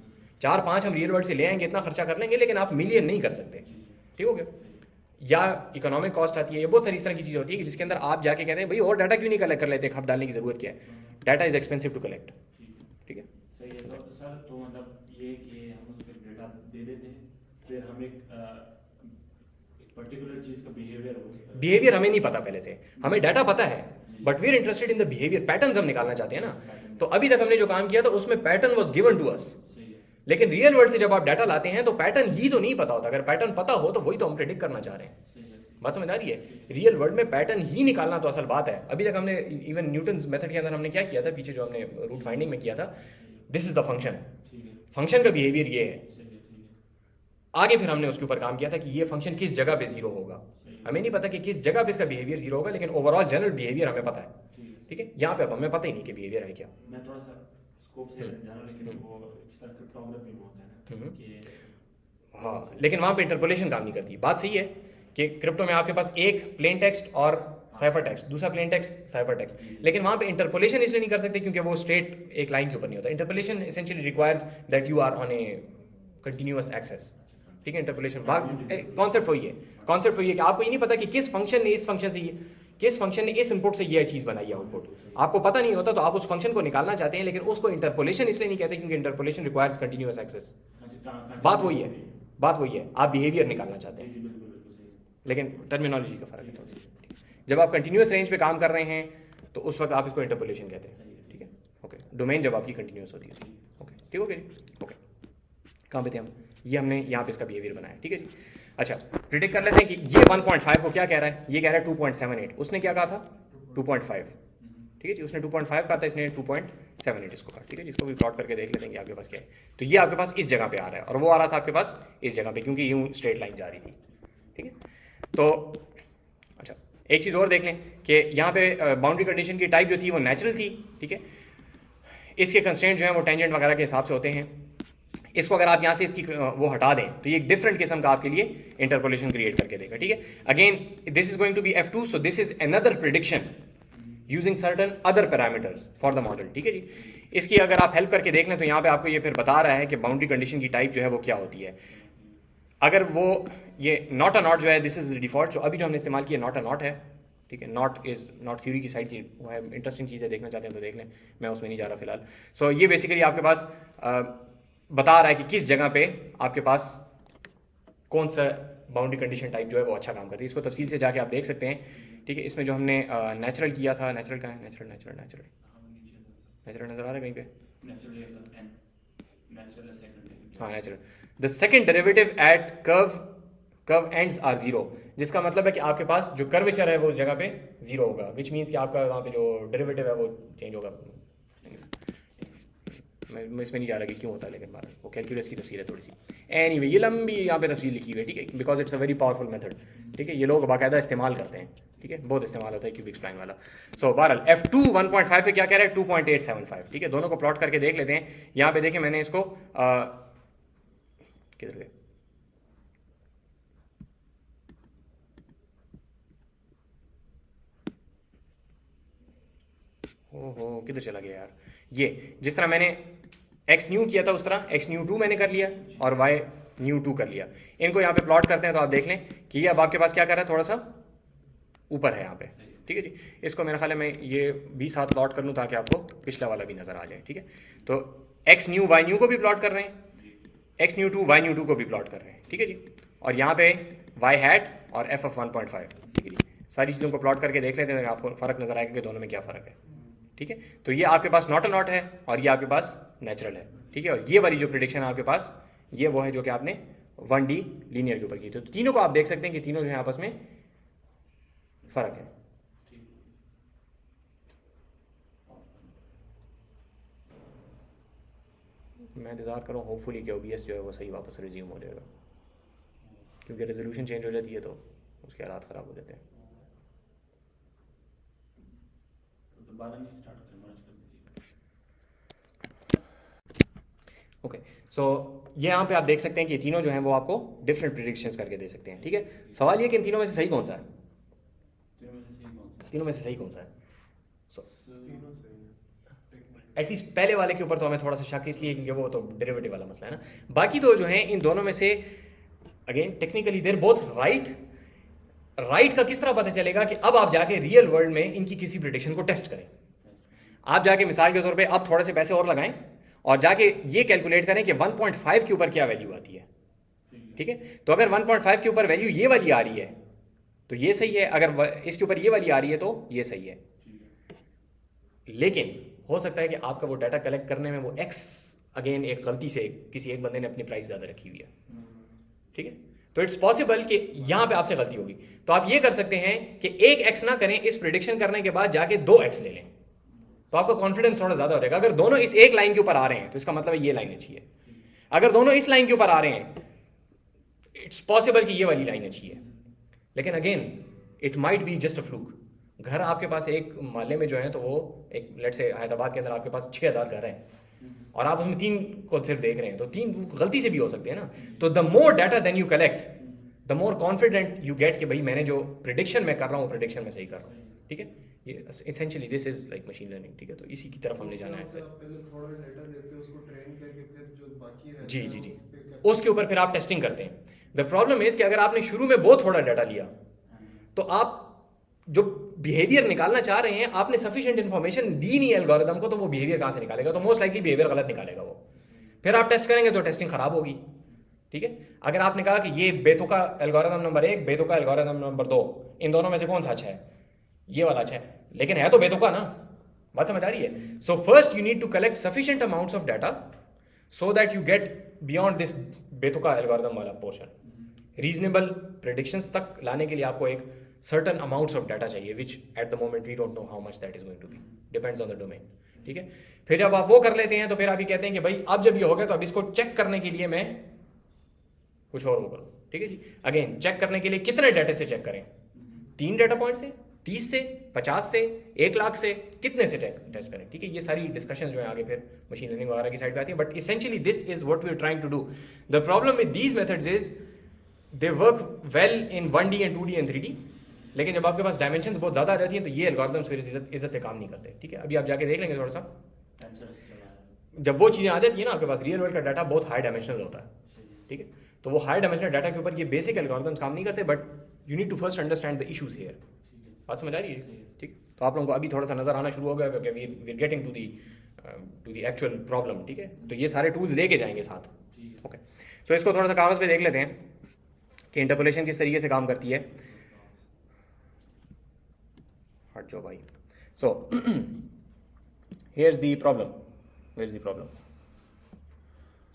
4-5 हम रियल वर्ल्ड से ले आएंगे, इतना खर्चा कर लेंगे, लेकिन आप मिलियन नहीं कर सकते, ठीक हो गया। या इकोनॉमिक कॉस्ट आती है, ये बहुत सारी इस तरह की चीज़ होती है कि जिसके अंदर आप जाके कहते हैं भाई और डाटा क्यों नहीं कलेक्ट कर लेते, खप डालने की ज़रूरत क्या है, data is expensive to collect, ठीक है। सही है। तो सर तो मतलब ये कि हम उसको डेटा दे देते हैं, फिर हम एक पर्टिकुलर चीज़ का बिहेवियर हमें नहीं पता पहले से, हमें डाटा पता है, but we are interested in the behaviour, patterns हम निकालना चाहते हैं ना। तो अभी तक हमने जो काम किया था उसमें pattern was given to us, सही है, लेकिन रियल वर्ल्ड से जब आप डाटा लाते हैं तो पैटर्न ही तो नहीं पता होता। अगर पैटर्न पता हो तो वही तो हम प्रेडिक्ट करना चाह रहे हैं, सही है, बात समझ आ रही है। रियल वर्ल्ड में पैटर्न ही निकालना तो असल बात है। अभी तक हमने इवन न्यूटन्स मेथड के अंदर हमने क्या किया था, पीछे जो हमने रूट फाइंडिंग में किया था, दिस इज द फंक्शन, ठीक है, फंक्शन का बिहेवियर ये है। सही है, ठीक है, आगे फिर हमने उसके ऊपर काम किया था कि ये फंक्शन किस जगह पे जीरो होगा, हमें नहीं पता कि किस जगह पे इसका बिहेवियर जीरो होगा, लेकिन ओवरऑल जनरल बिहेवियर हमें पता है, ठीक है। ठीक है। यहाँ पे अब हमें पता ही नहीं कि बिहेवियर है क्या। मैं थोड़ा सा स्कोप से जाना, लेकिन वो इस तरह क्रिप्टोग्राफी में होता है ना कि हाँ, लेकिन वहाँ पे इंटरपोलेशन काम नहीं करती। बात सही है कि क्रिप्टो में आपके पास एक प्लेन टेक्स्ट और साइफर टेक्स्ट, दूसरा प्लेन टेक्स्ट साइफर टेक्स्ट, लेकिन वहाँ पे इंटरपोलेशन इसलिए नहीं कर सकते क्योंकि वो स्ट्रेट एक लाइन के ऊपर नहीं होता। Interpolation essentially requires that you are on a continuous axis, ठीक है। इंटरपोलेशन कॉन्सेप्ट वही है, कॉन्सेप्ट वही है कि आपको ये नहीं पता कि किस फंक्शन ने इस फंक्शन से किस फंक्शन ने इस इनपुट से ये चीज़ बनाई है आउटपुट, आपको पता नहीं होता, तो आप उस फंक्शन को निकालना चाहते हैं, लेकिन उसको इंटरपोलेशन इसलिए नहीं कहते क्योंकि इंटरपोलेशन रिक्वायर्स कंटिन्यूअस एक्सेस। बात वही है, बात वही है, आप बिहेवियर निकालना चाहते हैं, जी बिल्कुल बिल्कुल सही है, लेकिन टर्मिनोलॉजी का फर्क है थोड़ा सा। जब आप कंटिन्यूअस रेंज पे काम कर रहे हैं तो उस वक्त आप इसको इंटरपोलेशन कहते हैं, ठीक है, ओके। डोमेन जब आपकी कंटिन्यूअस होती है, ओके, ठीक हो गया जी, ओके। कहाँ पे थे हम, ये हमने यहाँ पे इसका बिहेवियर बनाया, ठीक है जी। अच्छा, प्रिडिक्ट कर लेते हैं कि ये 1.5 को क्या कह रहा है, ये कह रहा है 2.78, उसने क्या कहा था 2.5, ठीक है जी, उसने 2.5 कहा था, इसने 2.78 इसको कहा, ठीक है जी। इसको भी प्लॉट करके देख लेते हैं कि आपके पास क्या है। तो ये आपके पास इस जगह पे आ रहा है और वो आ रहा था आपके पास इस जगह पे, क्योंकि यूँ स्ट्रेट लाइन जा रही थी, ठीक है। तो अच्छा, एक चीज़ और देख लें कि यहाँ पे बाउंड्री कंडीशन की टाइप जो थी वो नेचुरल थी, ठीक है। इसके कंस्ट्रेंट जो है वो टेंजेंट वगैरह के हिसाब से होते हैं। इसको अगर आप यहाँ से इसकी वो हटा दें तो ये एक डिफरेंट किस्म का आपके लिए इंटरपोलेशन क्रिएट करके देगा, ठीक है। Again this is going to be F2, so this is another prediction using certain other parameters for the model, ठीक है जी। इसकी अगर आप हेल्प करके देख लें तो यहाँ पे आपको ये फिर बता रहा है कि बाउंड्री कंडीशन की टाइप जो है वो क्या होती है। अगर वो ये नॉट अ नॉट जो है, दिस इज द डिफॉल्ट, जो अभी जो हमने इस्तेमाल किया नॉट अ नॉट है, ठीक है। नॉट इज नॉट थ्योरी की साइड की वो है, इंटरेस्टिंग चीज़ें देखना चाहते हैं तो देख लें, मैं उसमें नहीं जा रहा फिलहाल। सो ये बेसिकली आपके पास बता रहा है कि किस जगह पे आपके पास कौन सा बाउंड्री कंडीशन टाइप जो है वो अच्छा काम करती है। इसको तफसील से जाके आप देख सकते हैं, ठीक है। इसमें जो हमने नेचुरल किया था, नेचुरल का है, नेचुरल नेचुरल नेचुरल नेचुरल नजर आ रहा है कहीं पे, हाँ natural. The second derivative at curve ends are zero, जिसका मतलब है कि आपके पास जो कर्वेचर है वो उस जगह पे जीरो होगा, विच मीन्स कि आपका वहाँ पे जो डेरिवेटिव है वो चेंज होगा। मैं इसमें नहीं जा रहा कि क्यों होता है, लेकिन बात वो कैलकुलस की तफसील है थोड़ी सी। एनीवे ये लंबी यहाँ पे तफसील लिखी हुई है, ठीक है, because it's a very powerful method, ठीक है। ये लोग बाकायदा इस्तेमाल करते हैं, ठीक है, बहुत इस्तेमाल होता है क्यूबिक स्प्लाइन वाला। सो बहरहाल F2 1.5 पे क्या कह रहा है 2.875, ठीक है। दोनों को प्लॉट करके देख लेते हैं। यहाँ पे देखें मैंने इसको किधर गए, ओहो किधर चला गया यार। ये जिस तरह मैंने x न्यू किया था उस तरह x न्यू 2 मैंने कर लिया और y न्यू 2 कर लिया। इनको यहाँ पे प्लॉट करते हैं तो आप देख लें कि ये अब आपके पास क्या कर रहा है, थोड़ा सा ऊपर है यहाँ पे, ठीक है जी। इसको मेरे ख्याल में ये 20 साथ प्लॉट कर लूँ ताकि आपको पिछला वाला भी नज़र आ जाए, ठीक है। तो एक्स न्यू वाई न्यू को भी प्लॉट कर रहे हैं, x new two y new two को भी प्लॉट कर रहे हैं, ठीक है जी। और यहाँ पे वाई हैट और एफ ऑफ 1.5, ठीक है जी। सारी चीज़ों को प्लॉट करके देख लेते हैं, आपको फ़र्क नज़र आएगा कि दोनों में क्या फ़र्क है, ठीक है। तो ये आपके पास नॉट अ नॉट है और ये आपके पास नेचुरल है, ठीक है। और ये वाली जो प्रिडिक्शन है आपके पास, ये वो है जो कि आपने 1D लीनियर के ऊपर की। तो तीनों को आप देख सकते हैं कि तीनों जो है आपस में फ़र्क है। मैं इंतज़ार करूँ होपफुली कि OBS जो है वो सही वापस रिज्यूम हो जाएगा, क्योंकि रेजोल्यूशन चेंज हो जाती है तो उसके हालात ख़राब हो जाते हैं। तो दोबारा नहीं स्टार्ट कर, मर्ज कर दीजिए। ओके, सो ये यहाँ पे आप देख सकते हैं कि ये तीनों जो हैं वो आपको डिफरेंट प्रिडिक्शंस करके दे सकते हैं, ठीक है। सवाल ये कि इन तीनों में से सही कौन सा है, तीनों में से सही कौन सा है। सो एटलीस्ट पहले वाले के ऊपर तो हमें थोड़ा सा शक इसलिए क्योंकि वो तो डेरिवेटिव वाला मसला है ना। बाकी तो जो है इन दोनों में से अगेन टेक्निकली देर बोथ राइट का किस तरह पता चलेगा कि अब आप जाके रियल वर्ल्ड में इनकी किसी प्रिडिक्शन को टेस्ट करें। आप जाके मिसाल के तौर पे अब थोड़े से पैसे और लगाएं और जाके ये कैलकुलेट करें कि 1.5 के ऊपर क्या वैल्यू आती है, ठीक है। तो अगर 1.5 के ऊपर वैल्यू ये वाली आ रही है तो ये सही है, अगर इसके ऊपर ये वाली आ रही है तो ये सही है। लेकिन हो सकता है कि आपका वो डाटा कलेक्ट करने में वो एक्स अगेन एक गलती से किसी एक बंदे ने अपनी प्राइस ज़्यादा रखी हुई है, ठीक है। तो इट्स पॉसिबल कि यहाँ पे आपसे गलती होगी। तो आप ये कर सकते हैं कि एक एक्स ना करें, इस प्रिडिक्शन करने के बाद जाके 2x ले लें, तो आपका कॉन्फिडेंस थोड़ा ज़्यादा हो जाएगा। अगर दोनों इस एक लाइन के ऊपर आ रहे हैं तो इसका मतलब है ये लाइन अच्छी है। अगर दोनों इस लाइन के ऊपर आ रहे हैं इट्स पॉसिबल कि ये वाली लाइन अच्छी है। लेकिन again it might be just a fluke. घर आपके पास एक मोहल्ले में जो है तो वो एक लेट से हैदराबाद के अंदर आपके पास 6000 घर हैं और आप उसमें 3 को सिर्फ देख रहे हैं, तो 3 गलती से भी हो सकते हैं ना। तो the more data then you collect the more confident you get कि भाई मैंने जो प्रिडिक्शन मैं कर रहा हूँ प्रिडिक्शन में सही कर रहा हूँ, ठीक है। ये essentially this is like machine learning, ठीक है। तो इसी की तरफ हमने जाना है। पहले थोड़ा डेटा देते हैं, उसको ट्रेन करके फिर जो बाकी रहता जी है जी जी उस पे करते उसके ऊपर फिर आप टेस्टिंग करते हैं। द प्रॉब्लम इज कि अगर आपने शुरू में बहुत थोड़ा डाटा लिया तो आप जो बिहेवियर निकालना चाह रहे हैं आपने सफिशिएंट इन्फॉर्मेशन दी नहीं एल्गोरिदम को, तो वो बिहेवियर कहाँ से निकालेगा। तो मोस्ट लाइकली बिहेवियर गलत निकालेगा वो। फिर आप टेस्ट करेंगे तो टेस्टिंग खराब होगी, ठीक है। अगर आपने कहा कि ये बेतुका एल्गोरिदम नंबर 1 बेतुका एल्गोरिदम नंबर 2, इन दोनों में से कौन सा अच्छा है, ये वाला अच्छा है, लेकिन है तो बेतुका ना। बात समझ आ रही है। So first you need to collect sufficient amounts of data so that you get beyond this बेतुका एल्गोरिदम वाला पोर्शन। रीजनेबल प्रेडिक्शंस तक लाने के लिए आपको एक सर्टन अमाउंट्स ऑफ डाटा चाहिए which at the moment we don't know how much that is going to be, depends on the domain, ठीक है। फिर जब आप वो कर लेते हैं तो फिर आप ये कहते हैं कि भाई अब जब ये हो गया तो अब इसको चेक करने के लिए मैं कुछ और वो करूँ, ठीक है जी। अगेन चेक करने के लिए कितने डाटा से चेक करें, 3 डाटा पॉइंट से, 30 से, 50 से, 1 लाख से, कितने से टेस्ट करें, ठीक है। ये सारी डिस्कशंस जो है आगे फिर मशीन लर्निंग वगैरह की साइड पे आती है। But essentially this is what we are trying to do. The problem with these methods is they work well in 1D and 2D and 3D, लेकिन जब आपके पास डायमेंशंस बहुत ज़्यादा आ जाती हैं तो ये एल्गोरिदम्स फिर इज्जत से काम नहीं करते, ठीक है। अभी आप जाके देख लेंगे थोड़ा सा, जब वो चीज़ें आ जाती है ना आपके पास रियल वर्ल्ड का डाटा बहुत हाई डायमेंशनल होता है, ठीक है। तो वो हाई डायमेंशनल डाटा के ऊपर ये बेसिक एल्गोरिदम्स काम नहीं करते, but you need to first understand the issues here. बात समझ आ रही है, ठीक। तो आप लोगों को अभी थोड़ा सा नजर आना शुरू हो गया क्योंकि we are getting to the actual problem, ठीक है। तो ये सारे टूल्स लेके जाएंगे साथ, ओके। सो इसको थोड़ा सा कागज़ पे देख लेते हैं कि इंटरपोलेशन किस तरीके से काम करती है। हट जाओ भाई। So here's the problem, where is the problem.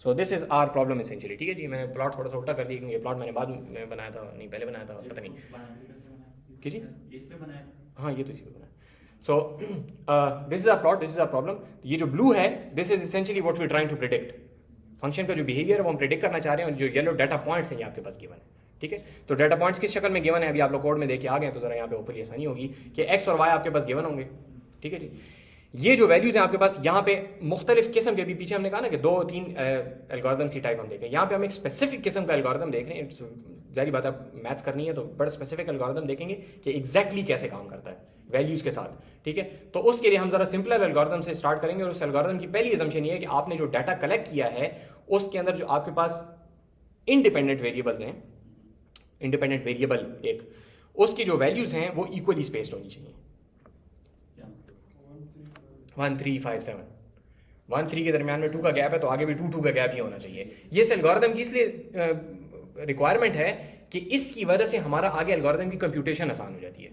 So this is our problem essentially, ठीक है जी। मैंने प्लॉट थोड़ा सा उल्टा कर दिया क्योंकि ये प्लॉट मैंने बाद में बनाया था, नहीं पहले बनाया था, पता नहीं किसी इस पे बनाया, हाँ ये तो इसी पे बनाया। So this is our plot, this is our problem. ये जो ब्लू है this is essentially what we trying to predict. Function का जो बिहेवियर है वो हम प्रिडिक्ट करना चाह रहे हैं और जो येलो डाटा पॉइंट्स हैं ये आपके पास गिवन है, ठीक है। तो डाटा पॉइंट्स किस शक्ल में गिवन है अभी आप लोग कोड में देख के आ गए, तो जरा यहाँ पे होपफुली आसानी होगी कि एक्स और वाई आपके पास गिवन होंगे, ठीक है जी। ये जो वैल्यूज हैं आपके पास यहाँ पे मुख्तलिफ किस्म के, भी पीछे हमने कहा ना कि 2-3 एल्गोरिदम की टाइप हम देखें, यहाँ पे हम एक स्पेसिफिक किस्म का एल्गोरिदम देख रहे हैं। जारी बात है मैथ्स करनी है तो बड़ा स्पेसिफिक एल्गोरिदम देखेंगे कि एग्जैक्टली कैसे काम करता है वैल्यूज के साथ, ठीक है। तो उसके लिए हम जरा सिंपलर एल्गोरिदम से स्टार्ट करेंगे और उस एल्गोरिदम की पहली असम्पशन ये है कि आपने जो डाटा कलेक्ट किया है उसके अंदर जो आपके पास इंडिपेंडेंट वेरिएबल्स हैं, इंडिपेंडेंट वेरिएबल एक, उसकी जो वैल्यूज हैं वो इक्वली स्पेस्ड होनी चाहिए, 1357, 1-3 के दरमियान में 2 का गैप है, तो आगे भी 2 का गैप ही होना चाहिए। ये इस एल्गोरिथम की इसलिए रिक्वायरमेंट है कि इसकी वजह से हमारा आगे एल्गोरिथम की कंप्यूटेशन आसान हो जाती है।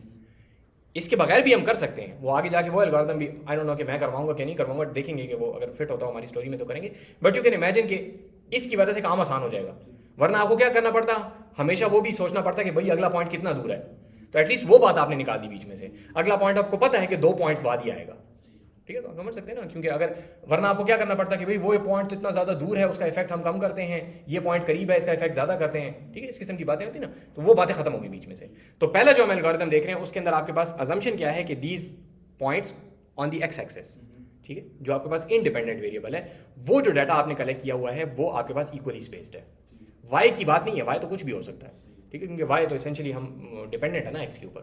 इसके बगैर भी हम कर सकते हैं, वो आगे जाके वो एल्गोरिथम भी आई डोंट नो कि मैं करवाऊंगा कि नहीं करवाऊंगा, देखेंगे कि वो अगर फिट होता हो हमारी स्टोरी में तो करेंगे, बट यू कैन इमेजिन कि इसकी वजह से काम आसान हो जाएगा। वरना आपको क्या करना पड़ता, हमेशा वो भी सोचना पड़ता कि भाई अगला पॉइंट कितना दूर है, तो एटलीस्ट वो बात आपने निकाल दी बीच में से। अगला पॉइंट आपको पता है कि 2 पॉइंट्स बाद ही आएगा, ठीक है, तो आप समझ सकते हैं ना, क्योंकि अगर वरना आपको क्या करना पड़ता कि भाई वो पॉइंट तो इतना ज़्यादा दूर है, उसका इफेक्ट हम कम करते हैं, ये पॉइंट करीब है, इसका इफेक्ट ज़्यादा करते हैं, ठीक है, इस किस्म की बातें होती ना, तो वो बातें खत्म होगी बीच में से। तो पहला जो हम एल्गोरिथम देख रहे हैं उसके अंदर आपके पास अजम्पशन क्या है कि these points on the x axis, ठीक है, जो आपके पास इंडिपेंडेंट वेरिएबल है, वो जो डाटा आपने कलेक्ट किया हुआ है वो आपके पास इक्वली स्पेस्ड है। वाई की बात नहीं है, वाई तो कुछ भी हो सकता है, ठीक है, क्योंकि वाई तो एसेंशियली हम डिपेंडेंट है ना एक्स के ऊपर,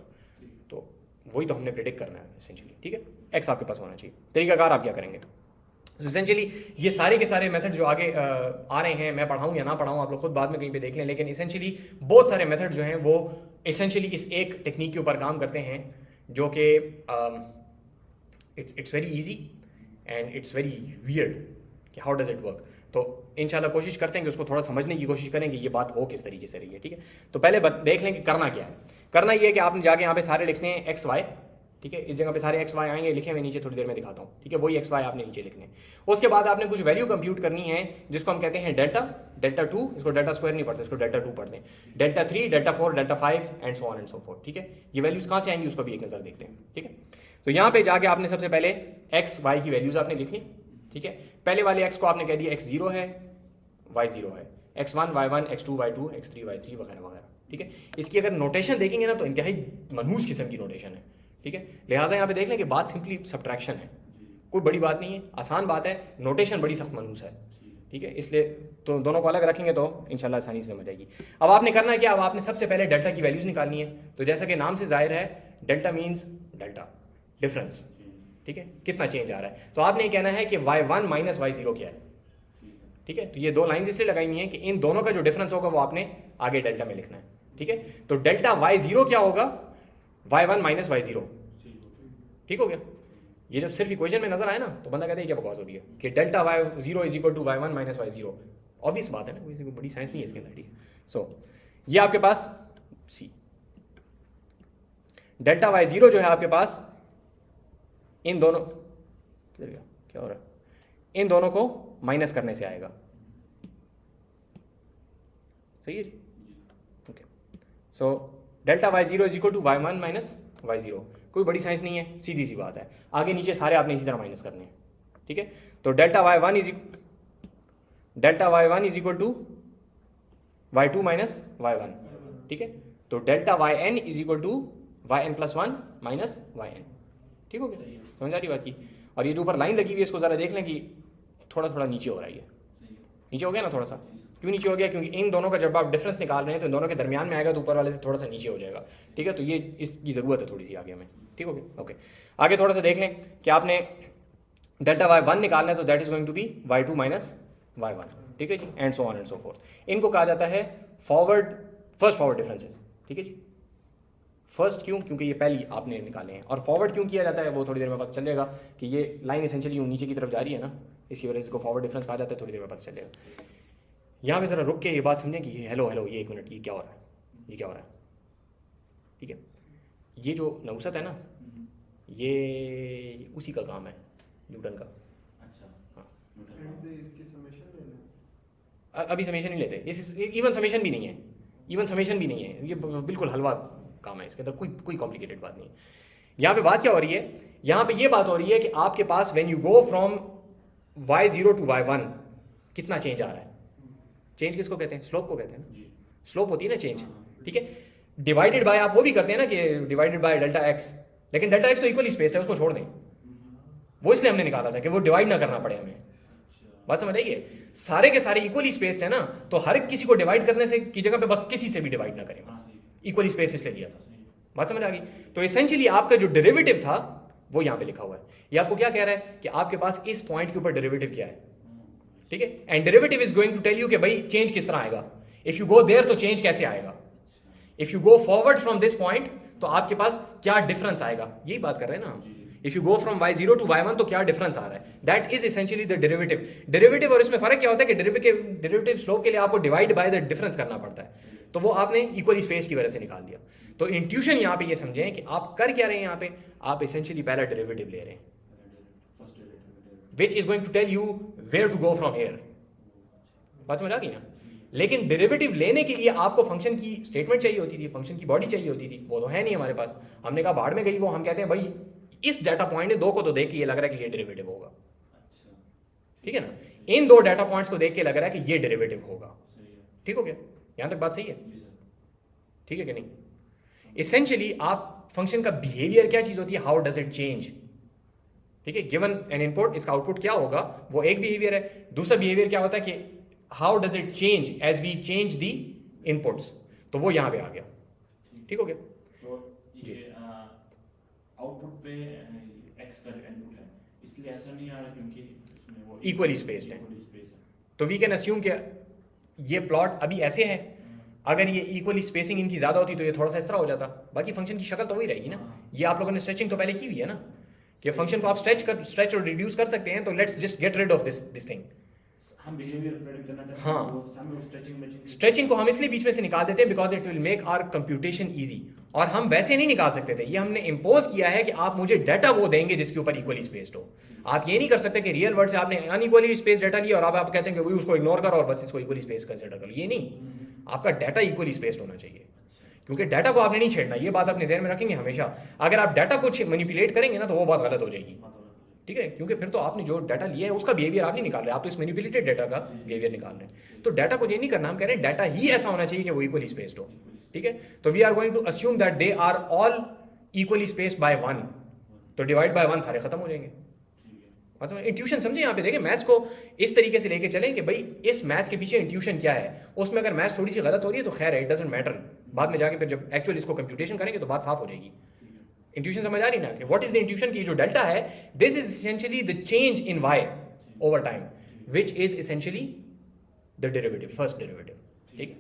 तो वही तो हमने प्रेडिक्ट करना है एसेंशियली, ठीक है, एक्स आपके पास होना चाहिए। तरीकाकार आप क्या करेंगे, तो एसेंशियली ये सारे के सारे मेथड जो आगे आ रहे हैं, मैं पढ़ाऊँ या ना पढ़ाऊँ आप लोग खुद बाद में कहीं पे देख लें, लेकिन एसेंशियली बहुत सारे मेथड जो हैं वो एसेंशियली इस एक टेक्निक के ऊपर काम करते हैं जो कि it's very easy and it's very weird कि हाउ डज इट वर्क। तो इंशाल्लाह कोशिश करते हैं कि उसको थोड़ा समझने की कोशिश करें कि ये बात हो किस तरीके से रही है, ठीक है। तो पहले देख लें कि करना क्या है। करना ये है कि आपने जाके यहाँ पे सारे लिखने हैं एक्स वाई, ठीक है, इस जगह पे सारे एक्स वाई आएंगे, लिखे हुए नीचे थोड़ी देर में दिखाता हूँ, ठीक है, वही एक्स वाई आपने नीचे लिखने हैं। उसके बाद आपने कुछ वैल्यू कंप्यूट करनी है जिसको हम कहते हैं डेल्टा, डेल्टा 2, इसको डेल्टा स्क्वायर नहीं पढ़ते, इसको डेल्टा 2 पढ़ते हैं, delta 3, delta 4, delta 5 and so on and so fourth, ठीक है। ये वैल्यूज कहाँ से आएंगी उसको भी एक नज़र देखते हैं, ठीक है। तो यहाँ पे जाके आपने सबसे पहले एक्स वाई की वैल्यूज आपने लिखनी, ठीक है। पहले वाले एक्स को आपने कह दिया x0 है, y0 है, x1 y1, x2 y2, x3 y3 वगैरह वगैरह, ठीक है। इसकी अगर नोटेशन देखेंगे ना तो इंतहाई मनहूस किस्म की नोटेशन है, ठीक है। लिहाजा यहाँ पे देख लें कि बात सिंपली सब्ट्रैक्शन है, कोई बड़ी बात नहीं है, आसान बात है, नोटेशन बड़ी सख्त मनहूस है, ठीक है। इसलिए तो दोनों को अलग रखेंगे तो इंशाल्लाह आसानी से समझ आएगी। अब आपने करना है क्या, अब आपने सबसे पहले डेल्टा की वैल्यूज निकालनी है। तो जैसा कि नाम से जाहिर है डेल्टा मीन्स डेल्टा डिफरेंस, ठीक है, कितना चेंज आ रहा है। तो आपने ये कहना है कि y1 माइनस y0 क्या है, ठीक है। तो ये 2 लाइन्स इसलिए लगाई हुई हैं कि इन दोनों का जो डिफरेंस होगा वो आपने आगे डेल्टा में लिखना है, ठीक है। तो डेल्टा y0 क्या होगा, y1 माइनस y0, ठीक हो गया। ये जब सिर्फ इक्वेशन में नजर आए ना तो बंदा कहता है क्या बकवास हो रही है कि delta y0 is equal to y1 minus y0, obvious बात है ना, कोई बड़ी साइंस नहीं है इसके अंदर, ठीक है। सो ये आपके पास सी डेल्टा y0 जो है आपके पास इन दोनों क्या हो रहा है, इन दोनों को माइनस करने से आएगा, सही है जी, okay. So delta y0 is equal to y1 minus y0, कोई बड़ी साइंस नहीं है, सीधी सी बात है, आगे नीचे सारे आपने इसी तरह माइनस करने हैं, ठीक है। तो delta y1 is equal to y2 minus y1, ठीक है। तो delta yn is equal to yn plus 1 minus yn, ठीक हो गया, समझ आ रही बात की। और ये जो ऊपर लाइन लगी हुई है इसको ज़रा देख लें कि थोड़ा थोड़ा नीचे हो रहा है, ये नीचे हो गया ना थोड़ा सा, क्यों नीचे हो गया, क्योंकि इन दोनों का जब आप डिफरेंस निकाल रहे हैं तो इन दोनों के दरमियान में आएगा तो ऊपर वाले से थोड़ा सा नीचे हो जाएगा, ठीक है। तो ये इसकी ज़रूरत है थोड़ी सी आगे हमें, ठीक हो गया, ओके। आगे थोड़ा सा देख लें कि आपने डेल्टा y1 निकालना है तो that is going to be y2 minus y1, ठीक है जी, and so on and so forth. इनको कहा जाता है फर्स्ट फॉरवर्ड डिफरेंसेस, ठीक है जी। फर्स्ट क्यों, क्योंकि ये पहली आपने निकाले हैं। और फॉरवर्ड क्यों किया जाता है वो थोड़ी देर में पता चलेगा कि ये लाइन एसेंशियली नीचे की तरफ जा रही है ना, इसकी वजह से इसको फॉरवर्ड डिफरेंस कहा जाता है, थोड़ी देर में पता चलेगा। यहाँ पे ज़रा रुक के ये बात समझें कि ये हेलो ये 1 मिनट, ये क्या हो रहा है, ये क्या हो रहा है, ठीक है। ये जो नौसत है ना, ये उसी का काम है, न्यूटन का। अच्छा, हाँ, इसकी समेशन लेना, अभी समेशन नहीं लेते, इस इवन समेशन भी नहीं है, इवन समेशन भी नहीं है, ये बिल्कुल हलवा काम है, इसके अंदर कोई कॉम्प्लिकेटेड बात नहीं है। यहाँ पे बात क्या हो रही है, यहाँ पे ये बात हो रही है कि आपके पास when you go from y0 to y1 कितना चेंज आ रहा है। चेंज किसको कहते हैं, स्लोप को कहते हैं ना, स्लोप होती है ना चेंज, ठीक है। डिवाइडेड बाय आप वो भी करते हैं ना कि डिवाइडेड बाय डेल्टा एक्स, लेकिन डेल्टा एक्स तो इक्वली स्पेस्ड है, उसको छोड़ दें, वो इसलिए हमने निकाला था कि वो डिवाइड ना करना पड़े हमें, बात समझ आइए। सारे के सारे इक्वली स्पेस्ड है ना, तो हर किसी को डिवाइड करने से की जगह पे बस किसी से भी डिवाइड ना करें, बस इक्वली स्पेस इसलिए लिया था, बात समझ आ गई। तो एसेंशियली आपका जो डेरिवेटिव था वो यहाँ पे लिखा हुआ है। ये आपको क्या कह रहा है कि आपके पास इस पॉइंट के ऊपर डेरिवेटिव क्या है, ठीक है। And derivative is going to tell you कि भाई चेंज किस तरह आएगा, इफ यू गो देयर तो चेंज कैसे आएगा, if you go forward from this point तो आपके पास क्या डिफरेंस आएगा, यही बात कर रहे हैं ना हम। If you go from y0 to y1 तो क्या डिफरेंस आ रहा है, that is essentially the derivative और इसमें फर्क क्या होता है कि डेरिवेटिव स्लोप के लिए आपको डिवाइड बाय द डिफरेंस करना पड़ता है, तो वो आपने इक्वली स्पेस की वजह से निकाल दिया। तो इंट्यूशन यहाँ पे ये समझें कि आप कर क्या रहे हैं, यहाँ पे आप एसेंशियली पहला डेरिवेटिव ले रहे हैं first derivative which is going to tell you where to go from here. बात समझ आ गई ना। लेकिन डेरिवेटिव लेने के लिए आपको फंक्शन की स्टेटमेंट चाहिए होती थी, फंक्शन की बॉडी चाहिए होती थी, वो तो है नहीं हमारे पास। हमने कहा बाहर में गई वो, हम कहते हैं भाई इस डाटा पॉइंट दो को तो देख के ये लग रहा है कि ये डेरिवेटिव होगा, अच्छा ठीक है ना। इन दो डाटा पॉइंट्स को देख के लग रहा है कि ये डेरिवेटिव होगा, सही है ठीक हो गया, यहां तक बात सही है, जी सर ठीक है कि नहीं। इसेंशियली आप फंक्शन का बिहेवियर क्या चीज होती है, हाउ डज इट चेंज, ठीक है। गिवन एन इनपुट, इसका आउटपुट क्या होगा, वो एक बिहेवियर है। दूसरा बिहेवियर क्या होता है कि how does it change as we change the inputs, तो वो यहां पे आ गया, ठीक हो गया। तो ये आउटपुट पे एक्स का इनपुट है, इसलिए ऐसा नहीं आ रहा क्योंकि इसमें वो Equally spaced है। equally spaced है। तो वी कैन अस्यूम कि ये प्लॉट अभी ऐसे है, अगर ये इक्वली स्पेसिंग इनकी ज्यादा होती तो ये थोड़ा सा इस तरह हो जाता, बाकी फंक्शन की शक्ल तो वही रहेगी ना। ये आप लोगों ने स्ट्रेचिंग तो पहले की हुई है ना, कि फंक्शन को आप स्ट्रेच और रिड्यूस कर सकते हैं, तो let's just get rid of this thing. हम बिहेवियर प्रेडिक्ट करना चाहते हैं, हाँ। वो सामने वो स्ट्रेचिंग स्ट्रेचिंग को हम इसलिए बीच में से निकाल देते हैं because it will make our computation easy, और हम वैसे नहीं निकाल सकते थे, ये हमने इम्पोज किया है कि आप मुझे डाटा वो देंगे जिसके ऊपर इक्वली स्पेस्ड हो। आप ये नहीं कर सकते कि रियल वर्ल्ड से आपने अनइक्वली स्पेस डाटा लिया और आप कहते हैं कि वही उसको इग्नोर करो और बस इसको इक्वली स्पेस कंसिडर करो, ये नहीं। आपका डाटा इक्वली स्पेस्ड होना चाहिए, क्योंकि डाटा को आपने नहीं छेड़ना, ये बात अपने ज़हन में रखेंगे हमेशा। अगर आप डाटा को मैनिपुलेट करेंगे ना तो वो बात गलत हो जाएगी, ठीक है, क्योंकि फिर तो आपने जो डाटा लिया है उसका बिहेवियर आप नहीं निकाल रहे, आप तो इस मैनिपुलेटेड डाटा का बिहेवियर निकाल रहे हैं। तो डाटा को ये नहीं करना, हम कह रहे हैं डाटा ही ऐसा होना चाहिए कि वो इक्वली स्पेस्ड हो, ठीक है। तो we are going to assume that they are all equally spaced by 1, तो डिवाइड बाय 1 सारे खत्म हो जाएंगे। मतलब इंट्यूशन समझे, यहाँ पे देखें मैथ्स को इस तरीके से लेके चलें कि भाई इस मैथ्स के पीछे इंट्यूशन क्या है, उसमें अगर मैथ्स थोड़ी सी गलत हो रही है तो खैर है, इट डजंट मैटर, बाद में जाके फिर जब एक्चुअल इसको कंप्यूटेशन करेंगे तो बात साफ हो जाएगी। इंट्यूशन समझ आ रही ना कि व्हाट इज द इंट्यूशन की जो डेल्टा है, this is essentially the change in y over time which is essentially the derivative, first derivative, ठीक है।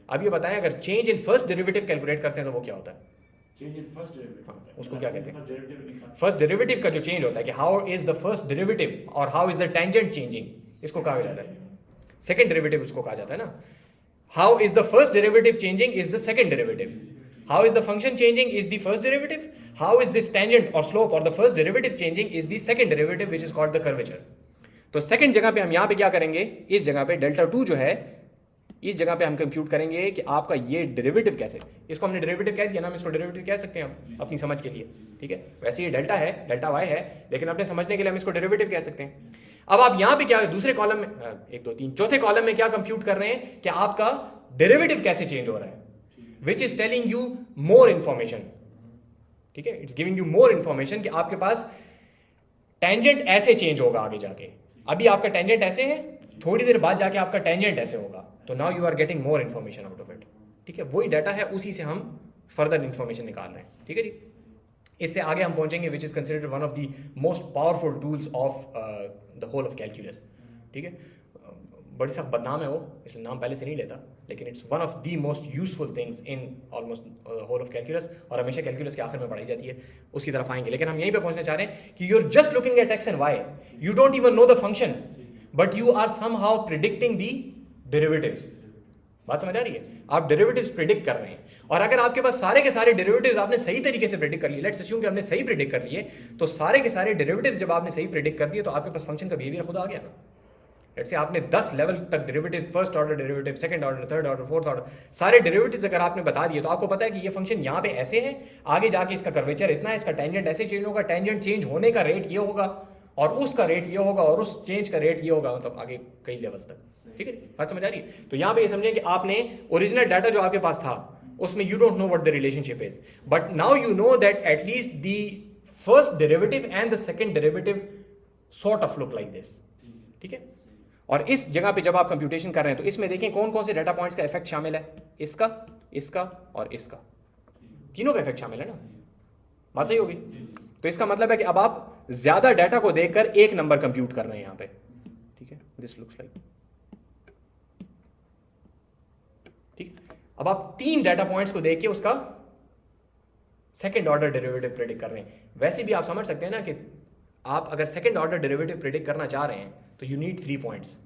अब ये बताएं अगर change in first derivative calculate करते हैं तो वो क्या होता है, चेंज इन फर्स्ट डेरिवेटिव, हाँ, उसको क्या कहते हैं? फर्स्ट डेरिवेटिव फर्स्ट डेरिवेटिव का जो चेंज होता है कि how is the first derivative और how is the tangent changing, इसको कहा जाता है सेकंड डेरिवेटिव, उसको कहा जाता है ना। How is the first derivative changing is the second derivative, how is the function changing is the first derivative, how is this tangent or slope or the first derivative changing is the second derivative which is called the curvature। तो second जगह पे हम यहाँ पे क्या करेंगे, इस जगह पे डेल्टा 2 जो है, इस जगह पे हम कंप्यूट करेंगे कि आपका ये डेरिवेटिव कैसे, इसको हमने डेरिवेटिव कह दिया ना, हम इसको डेरिवेटिव कह सकते हैं हम अपनी समझ के लिए, ठीक है। वैसे ये डेल्टा है, डेल्टा वाई है, लेकिन अपने समझने के लिए हम इसको डेरिवेटिव कह सकते हैं। अब आप यहाँ पे क्या दूसरे कॉलम में 1 2 3 चौथे कॉलम में क्या कंप्यूट कर रहे हैं कि आपका डेरिवेटिव कैसे चेंज हो रहा है, which is telling you more information, ठीक है, it's giving you more information कि आपके पास टेंजेंट ऐसे चेंज होगा आगे जाके। अभी आपका टेंजेंट ऐसे है, थोड़ी देर बाद जाके आपका टेंजेंट ऐसे होगा, तो now you are getting more information out of it, ठीक है। वही डाटा है, उसी से हम फर्दर इंफॉर्मेशन निकाल रहे हैं, ठीक है जी। इससे आगे हम पहुंचेंगे which is considered one of the most powerful tools of the whole of calculus, ठीक है। बड़ी सख्त बदनाम है वो, इसलिए नाम पहले से नहीं लेता, लेकिन it's one of the most useful things in almost whole of calculus, और हमेशा कैलकुलस के आखिर में पढ़ाई जाती है, उसकी तरफ आएंगे। लेकिन हम यहीं पे पहुंचना चाह रहे हैं कि you are just looking at x and y, you don't even know the function, but you are somehow predicting the derivatives. बात समझ आ रही है, आप डेरिवेटिव्स प्रिडिक्ट कर रहे हैं, और अगर आपके पास सारे के सारे डेरिवेटिव्स आपने सही तरीके से प्रिडिक्ट कर लिए, लेट्स अस्यूम कि हमने सही प्रिडिक्ट कर लिए, तो सारे के सारे डेरिवेटिव्स जब आपने सही प्रिडिक्ट कर दिए तो आपके पास फंक्शन का बिहेवियर खुद आ गया ना। लेट्स से आपने 10 लेवल तक derivative, first order derivative, second order, third order, fourth order, सारे डेरिवेटिव्स अगर आपने बता दिए तो आपको पता है कि ये फंक्शन यहाँ पे ऐसे है, आगे जाके इसका कर्वेचर इतना है, इसका टेंजेंट ऐसे चेंज होगा, टेंजेंट चेंज होने का रेट ये होगा, और उसका रेट ये होगा, और उस चेंज का रेट ये होगा, मतलब आगे कई लेवल्स तक, ठीक है। बात समझ आ रही है। तो यहाँ पे ये समझें कि आपने ओरिजिनल डाटा जो आपके पास था उसमें you don't know what the relationship is, but now you know that at least the first derivative and the second derivative sort of look like this, ठीक है। और इस जगह पे जब आप कंप्यूटेशन कर रहे हैं तो इसमें देखें कौन कौन से डाटा पॉइंट्स का इफेक्ट शामिल है, इसका, इसका और इसका, तीनों का इफेक्ट शामिल है ना। बात सही होगी। तो इसका मतलब है कि अब आप ज्यादा डाटा को देखकर एक नंबर कंप्यूट कर रहे हैं यहां पे, ठीक है, दिस लुक्स लाइक, ठीक। अब आप 3 डाटा पॉइंट्स को देख के उसका सेकंड ऑर्डर डेरिवेटिव प्रेडिक्ट कर रहे हैं। वैसे भी आप समझ सकते हैं ना कि आप अगर सेकंड ऑर्डर डेरिवेटिव प्रेडिक्ट करना चाह रहे हैं तो यू नीड 3 पॉइंट्स,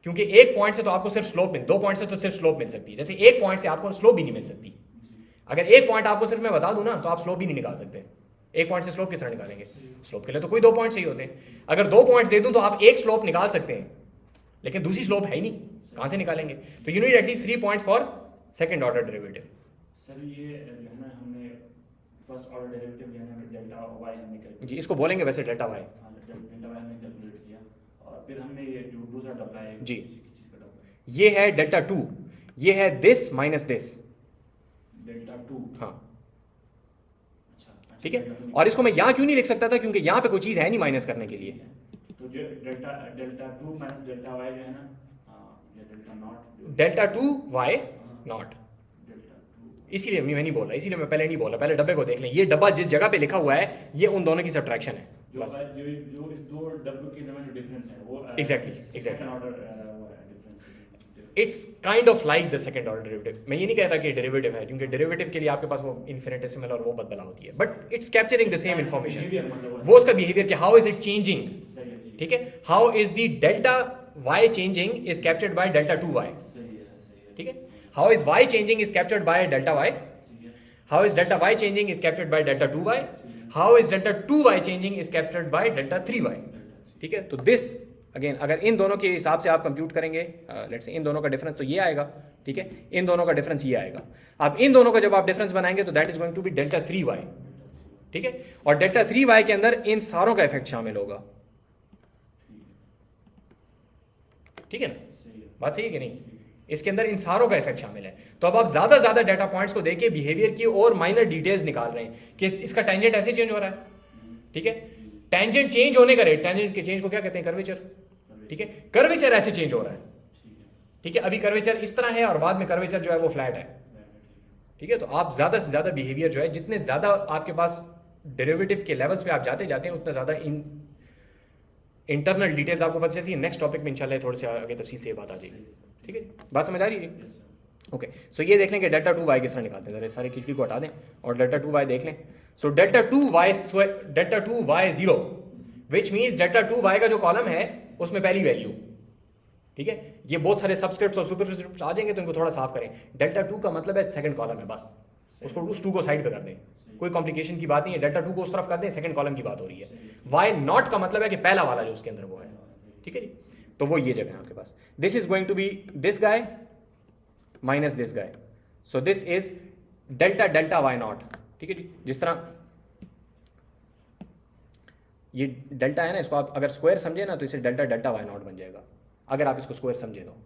क्योंकि एक पॉइंट से तो आपको सिर्फ स्लोप मिल, 2 पॉइंट से तो सिर्फ स्लोप मिल सकती है, जैसे एक पॉइंट से आपको स्लोप भी नहीं मिल सकती। अगर एक पॉइंट आपको सिर्फ मैं बता दूं ना तो आप स्लोप भी नहीं निकाल सकते। एक पॉइंट से स्लोप किस तरह निकालेंगे? स्लोप के लिए तो कोई 2 पॉइंट चाहिए होते हैं। अगर 2 पॉइंट दे दूं तो आप एक स्लोप निकाल सकते हैं, लेकिन दूसरी स्लोप है ही नहीं, कहां से निकालेंगे? तो you need at least 3 points for second order derivative. Sir ये जो है ना हमने फर्स्ट ऑर्डर डेरिवेटिव जो है ना डेल्टा वाई हमने कैलकुलेट, जी इसको बोलेंगे वैसे डेल्टा वाई। डेल्टा वाई हमने कैलकुलेट किया और फिर हमने ये जो दूसरा डबला है जी। किसी चीज़ का डबला है, ये है डेल्टा 2, ये है दिस माइनस दिस। डेल्टा 2। हाँ अच्छा ठीक है। और इसको मैं यहाँ क्यों नहीं लिख सकता था? क्योंकि यहाँ पे कोई चीज़ है नहीं माइनस करने के लिए। तो जो डेल्टा 2 माइनस डेल्टा वाई जो है ना, ये delta naught, delta 2 y naught, delta 2 इसीलिए मैं नहीं बोला, इसीलिए मैं पहले नहीं बोला। पहले डब्बे को देख लें, ये डब्बा जिस जगह पे लिखा हुआ है ये उन दोनों की सब्ट्रैक्शन है जो बस। जो इस दो डब्बों के दरमियान जो डिफरेंस है वो Exactly. सेकंड ऑर्डर वो है difference. It's kind of like the second order derivative. मैं ये नहीं कह रहा कि डेरिवेटिव है, क्योंकि डेरिवेटिव के लिए आपके पास वो इन्फिनिटेसिमल और वो बदला होती है, but it's capturing the same information. वो उसका बिहेवियर कि हाउ इज इट चेंजिंग, सही है, ठीक है। How is the delta y changing is captured by delta 2 y, सही है, ठीक है। How is y changing is captured by delta y, ठीक है, how is delta y changing is captured by delta 2 y, how is delta 2 y changing is captured by delta 3 y, ठीक है। तो this again अगर इन दोनों के हिसाब से आप कंप्यूट करेंगे, लेट्स से इन दोनों का डिफरेंस तो ये आएगा, ठीक है, इन दोनों का डिफरेंस ये आएगा। अब इन दोनों का जब आप डिफरेंस बनाएंगे तो that is going to be delta 3 y, ठीक है। और डेल्टा 3 वाई के अंदर इन सारों का इफेक्ट शामिल होगा, ठीक है ना? सही है, बात सही है कि नहीं? इसके अंदर इन सारों का इफेक्ट शामिल है। तो अब आप ज्यादा ज्यादा डाटा पॉइंट्स को देके बिहेवियर की और माइनर डिटेल्स निकाल रहे हैं कि इसका टेंजेंट ऐसे चेंज हो रहा है, ठीक है। टेंजेंट चेंज होने का रेट, टेंजेंट के चेंज को क्या कहते हैं? कर्वेचर, ठीक है। कर्वेचर ऐसे चेंज हो रहा है, ठीक है, ठीक है। अभी कर्वेचर इस तरह है और बाद में कर्वेचर जो है वो फ्लैट है, ठीक है। तो आप ज्यादा से ज्यादा बिहेवियर जो है, जितने ज्यादा आपके पास डेरिवेटिव के लेवल्स पे आप जाते जाते हैं उतना ज्यादा इन इंटरनल डिटेल्स आपको पता चलती है। नेक्स्ट टॉपिक में इंशाल्लाह थोड़ी सी आगे तफसील से ये बात आ जाएगी, ठीक है। बात समझ आ रही है जी? ओके, सो ये देख लें कि डेल्टा 2 वाई किस तरह निकालते हैं। जरा सारे खिचड़ी को हटा दें और डेल्टा 2 वाई देख लें। So delta 2 y 0 which means delta 2 y का जो कॉलम है उसमें पहली वैल्यू, ठीक है। ये बहुत सारे सब्सक्रिप्ट्स और सुपरस्क्रिप्ट्स आ जाएंगे तो इनको थोड़ा साफ करें। डेल्टा 2 का मतलब है सेकंड कॉलम है, बस उसको उस 2 को साइड पे कर दें, कोई कॉम्प्लिकेशन की बात नहीं है। डेल्टा 2 को उस तरफ कर दें, सेकंड कॉलम की बात हो रही है। वाई नॉट का मतलब है कि पहला वाला जो उसके अंदर वो है, ठीक है जी। तो वो ये जगह है आपके पास। This is going to be this guy minus this guy, so this is delta delta y naught, ठीक है जी। जिस तरह ये डेल्टा है ना, इसको आप अगर स्क्वायर समझे ना तो इसे डेल्टा डेल्टा वाई नॉट बन जाएगा, अगर आप इसको स्क्वायर समझे तो,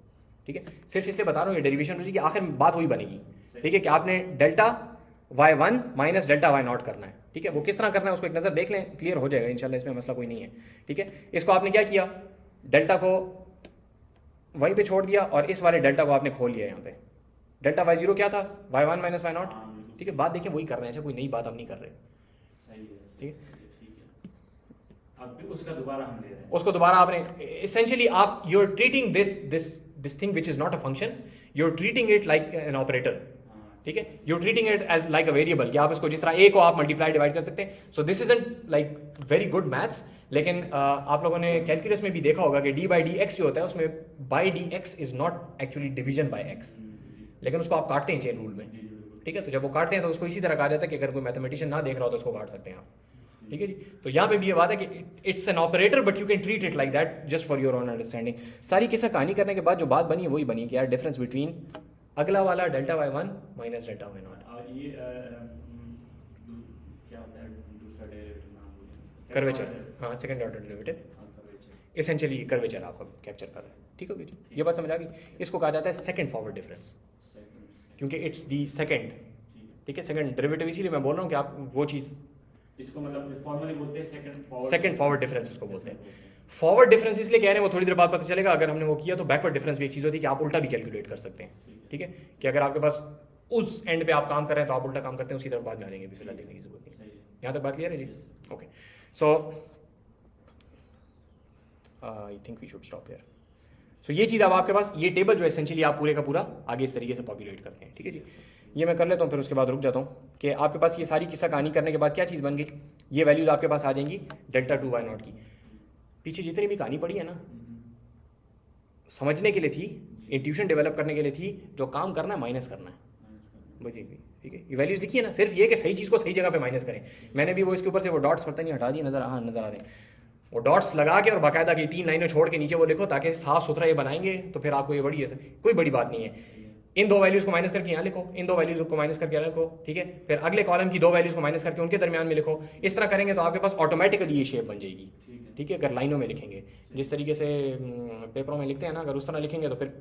ठीक है। सिर्फ इसलिए बता रहा हूँ ये डेरिवेशन हो जाएगी, आखिर में बात वही बनेगी, ठीक है, कि आपने delta y1 minus delta y not करना है, ठीक है। वो किस तरह करना है उसको एक नज़र देख लें, क्लियर हो जाएगा इंशाल्लाह, इसमें मसला कोई नहीं है, ठीक है। इसको आपने क्या किया, डेल्टा को वहीं पे छोड़ दिया और इस वाले डेल्टा को आपने खोल लिया यहाँ पे। डेल्टा y0 क्या था? y1 माइनस y नॉट, ठीक है। बात देखिए वही कर रहे हैं, अच्छा कोई नई बात हम नहीं कर रहे, सही है, ठीक है। अब उसका दोबारा हम ले रहे हैं, उसको दोबारा आपने इसेंशियली आप you are treating this thing which is not a function, you are treating it like an operator, ठीक है। You are treating it as like a variable, कि आप इसको जिस तरह ए को आप मल्टीप्लाई डिवाइड कर सकते हैं। So this isn't like very good maths, लेकिन आप लोगों ने कैलकुलस में भी देखा होगा कि डी बाई डी एक्स जो होता है उसमें by D x is not actually division by x, लेकिन उसको आप काटते हैं चेन रूल में, ठीक है। तो जब वो काटते हैं तो उसको इसी तरह कहा जाता है कि अगर कोई मैथमेटिशियन ना देख रहा हो तो उसको काट सकते हैं आप, ठीक है जी। तो यहाँ पे भी ये बात है कि it's an operator but you can treat it like that just for your own understanding. सारी किस्सा कहानी करने के बाद जो बात बनी है वही बनी कि यार डिफरेंस बिटवीन अगला वाला delta y1 minus delta y not, ये क्या होता है दूसरा डेरिवेटिव नाम बोलिए, कर्वेचर, हाँ second order derivative, essentially curvature आपका कैप्चर कर रहा है, ठीक होगी जी। ये बात समझ आ गई। इसको कहा जाता है सेकंड फॉरवर्ड डिफरेंस, क्योंकि इट्स दी सेकंड, ठीक है, सेकंड डेरिवेटिव। इसीलिए मैं बोल रहा हूँ कि आप वो चीज़, इसको मतलब फॉर्मली बोलते हैं सेकंड फॉरवर्ड डिफरेंस इसको बोलते हैं। फॉरवर्ड डिफरेंस इसलिए कह रहे हैं, वो थोड़ी देर बाद पता चलेगा। अगर हमने वो किया तो बैकवर्ड डिफरेंस भी एक चीज़ होती है कि आप उल्टा भी कैलकुलेट कर सकते हैं, ठीक है। कि अगर आपके पास उस एंड पे आप काम कर रहे हैं तो आप उल्टा काम करते हैं, उसकी तरफ बाद में आ जाएंगे, भी फिलहाल देखने की जरूरत नहीं। यहाँ तक बात क्लियर है जी? Okay, so I think we should stop here. So ये चीज़ अब आपके पास, ये टेबल जो एसेंशियली आप पूरे का पूरा आगे इस तरीके से पॉपुलेट करते हैं, ठीक है जी। ये मैं कर लेता हूँ, फिर उसके बाद रुक जाता हूँ कि आपके पास ये सारी किस्सा कहानी करने के बाद क्या चीज़ बन गई, ये वैल्यूज़ आपके पास आ जाएंगी डेल्टा टू वाई नॉट की। पीछे जितनी भी कहानी पड़ी है ना, समझने के लिए थी, इंट्यूशन डेवलप करने के लिए थी, जो काम करना है माइनस करना है, बुझी भी ठीक है। ये वैल्यूज़ लिखी है ना, सिर्फ ये कि सही चीज़ को सही जगह पे माइनस करें। मैंने भी वो इसके ऊपर से वो डॉट्स पता नहीं हटा दिए, नज़र आ रहे हैं, वो डॉट्स लगा के और बाकायदा की 3 लाइनें छोड़ के नीचे वो लिखो, ताकि साफ सुथरा ये बनाएंगे तो फिर आपको ये बड़ी है, कोई बड़ी बात नहीं है। इन 2 वैल्यूज़ को माइनस करके यहाँ लिखो, इन 2 वैल्यूज़ को माइनस करके यहाँ लिखो, ठीक है। फिर अगले कॉलम की 2 वैल्यूज़ को माइनस करके उनके दरमियान में लिखो। इस तरह करेंगे तो आपके पास ऑटोमेटिकली ये शेप बन जाएगी, ठीक है। अगर लाइनों में लिखेंगे, जिस तरीके से पेपरों में लिखते हैं ना, अगर उस तरह लिखेंगे तो फिर